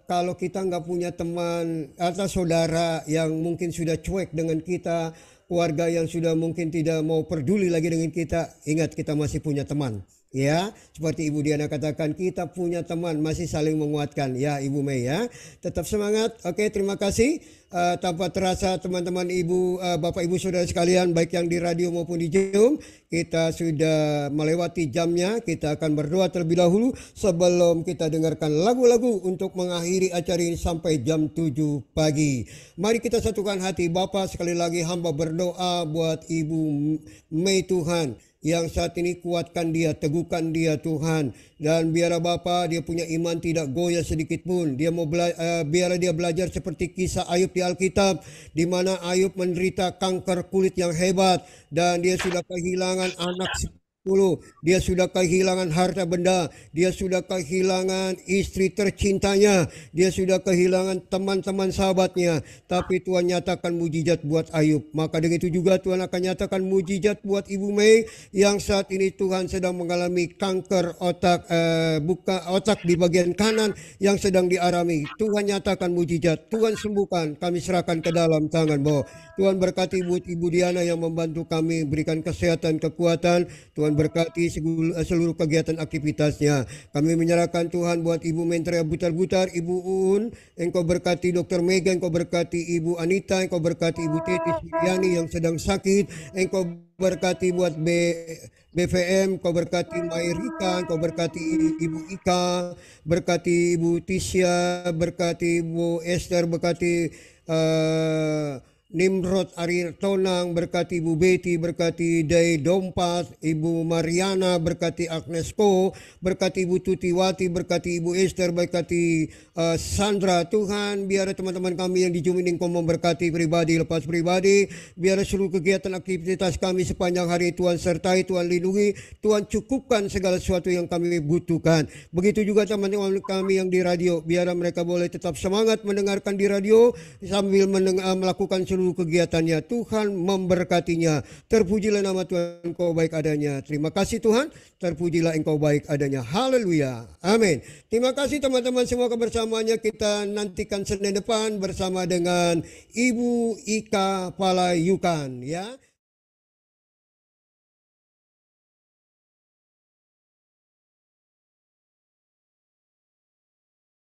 kalau kita nggak punya teman atau saudara yang mungkin sudah cuek dengan kita, keluarga yang sudah mungkin tidak mau peduli lagi dengan kita, ingat kita masih punya teman. Ya, seperti Ibu Diana katakan, kita punya teman, masih saling menguatkan ya Ibu Mei ya. Tetap semangat. Oke, terima kasih. Tanpa terasa teman-teman Ibu, Bapak Ibu Saudara sekalian, baik yang di radio maupun di Zoom, kita sudah melewati jamnya. Kita akan berdoa terlebih dahulu sebelum kita dengarkan lagu-lagu untuk mengakhiri acara ini sampai jam 7 pagi. Mari kita satukan hati. Bapak, sekali lagi hamba berdoa buat Ibu Mei Tuhan, yang saat ini kuatkan dia, teguhkan dia Tuhan. Dan biarlah Bapa dia punya iman tidak goyah sedikit pun. Dia mau biarlah dia belajar seperti kisah Ayub di Alkitab, di mana Ayub menderita kanker kulit yang hebat dan dia sudah kehilangan anak 10, dia sudah kehilangan harta benda, dia sudah kehilangan istri tercintanya, dia sudah kehilangan teman-teman sahabatnya, tapi Tuhan nyatakan mujizat buat Ayub. Maka dengan itu juga Tuhan akan nyatakan mujizat buat Ibu Mei yang saat ini Tuhan sedang mengalami kanker otak di bagian kanan yang sedang dialami. Tuhan nyatakan mujizat, Tuhan sembuhkan, kami serahkan ke dalam tangan-Mu. Tuhan berkati buat Ibu Diana yang membantu kami, berikan kesehatan, kekuatan. Tuhan Tuhan berkati seluruh kegiatan aktivitasnya. Kami menyerahkan Tuhan buat Ibu Menteri Butar-Butar, Ibu Uun, Engkau berkati Dr. Mega, Engkau berkati Ibu Anita, Engkau berkati Ibu Teti Suryani yang sedang sakit, Engkau berkati buat BVM, Engkau berkati Mairika, Engkau berkati Ibu Ika, berkati Ibu Tisha, berkati Ibu Esther, berkati Nimrod Ari Tonang, berkati Ibu Betty, berkati Day Dompat, Ibu Mariana, berkati Agnesko, berkati Ibu Tutiwati, berkati Ibu Esther, berkati Sandra. Tuhan, biar teman-teman kami yang di Zoom ini Engkau memberkati pribadi lepas pribadi, biar seluruh kegiatan aktivitas kami sepanjang hari Tuhan sertai, Tuhan lindungi, Tuhan cukupkan segala sesuatu yang kami butuhkan. Begitu juga teman-teman kami yang di radio, biar mereka boleh tetap semangat mendengarkan di radio sambil melakukan seluruh kegiatannya. Tuhan memberkatinya. Terpujilah nama Tuhan, Engkau baik adanya. Terima kasih Tuhan, terpujilah Engkau baik adanya. Haleluya. Amin. Terima kasih teman-teman semua kebersamaannya. Kita nantikan Senin depan bersama dengan Ibu Ika Palayukan, ya.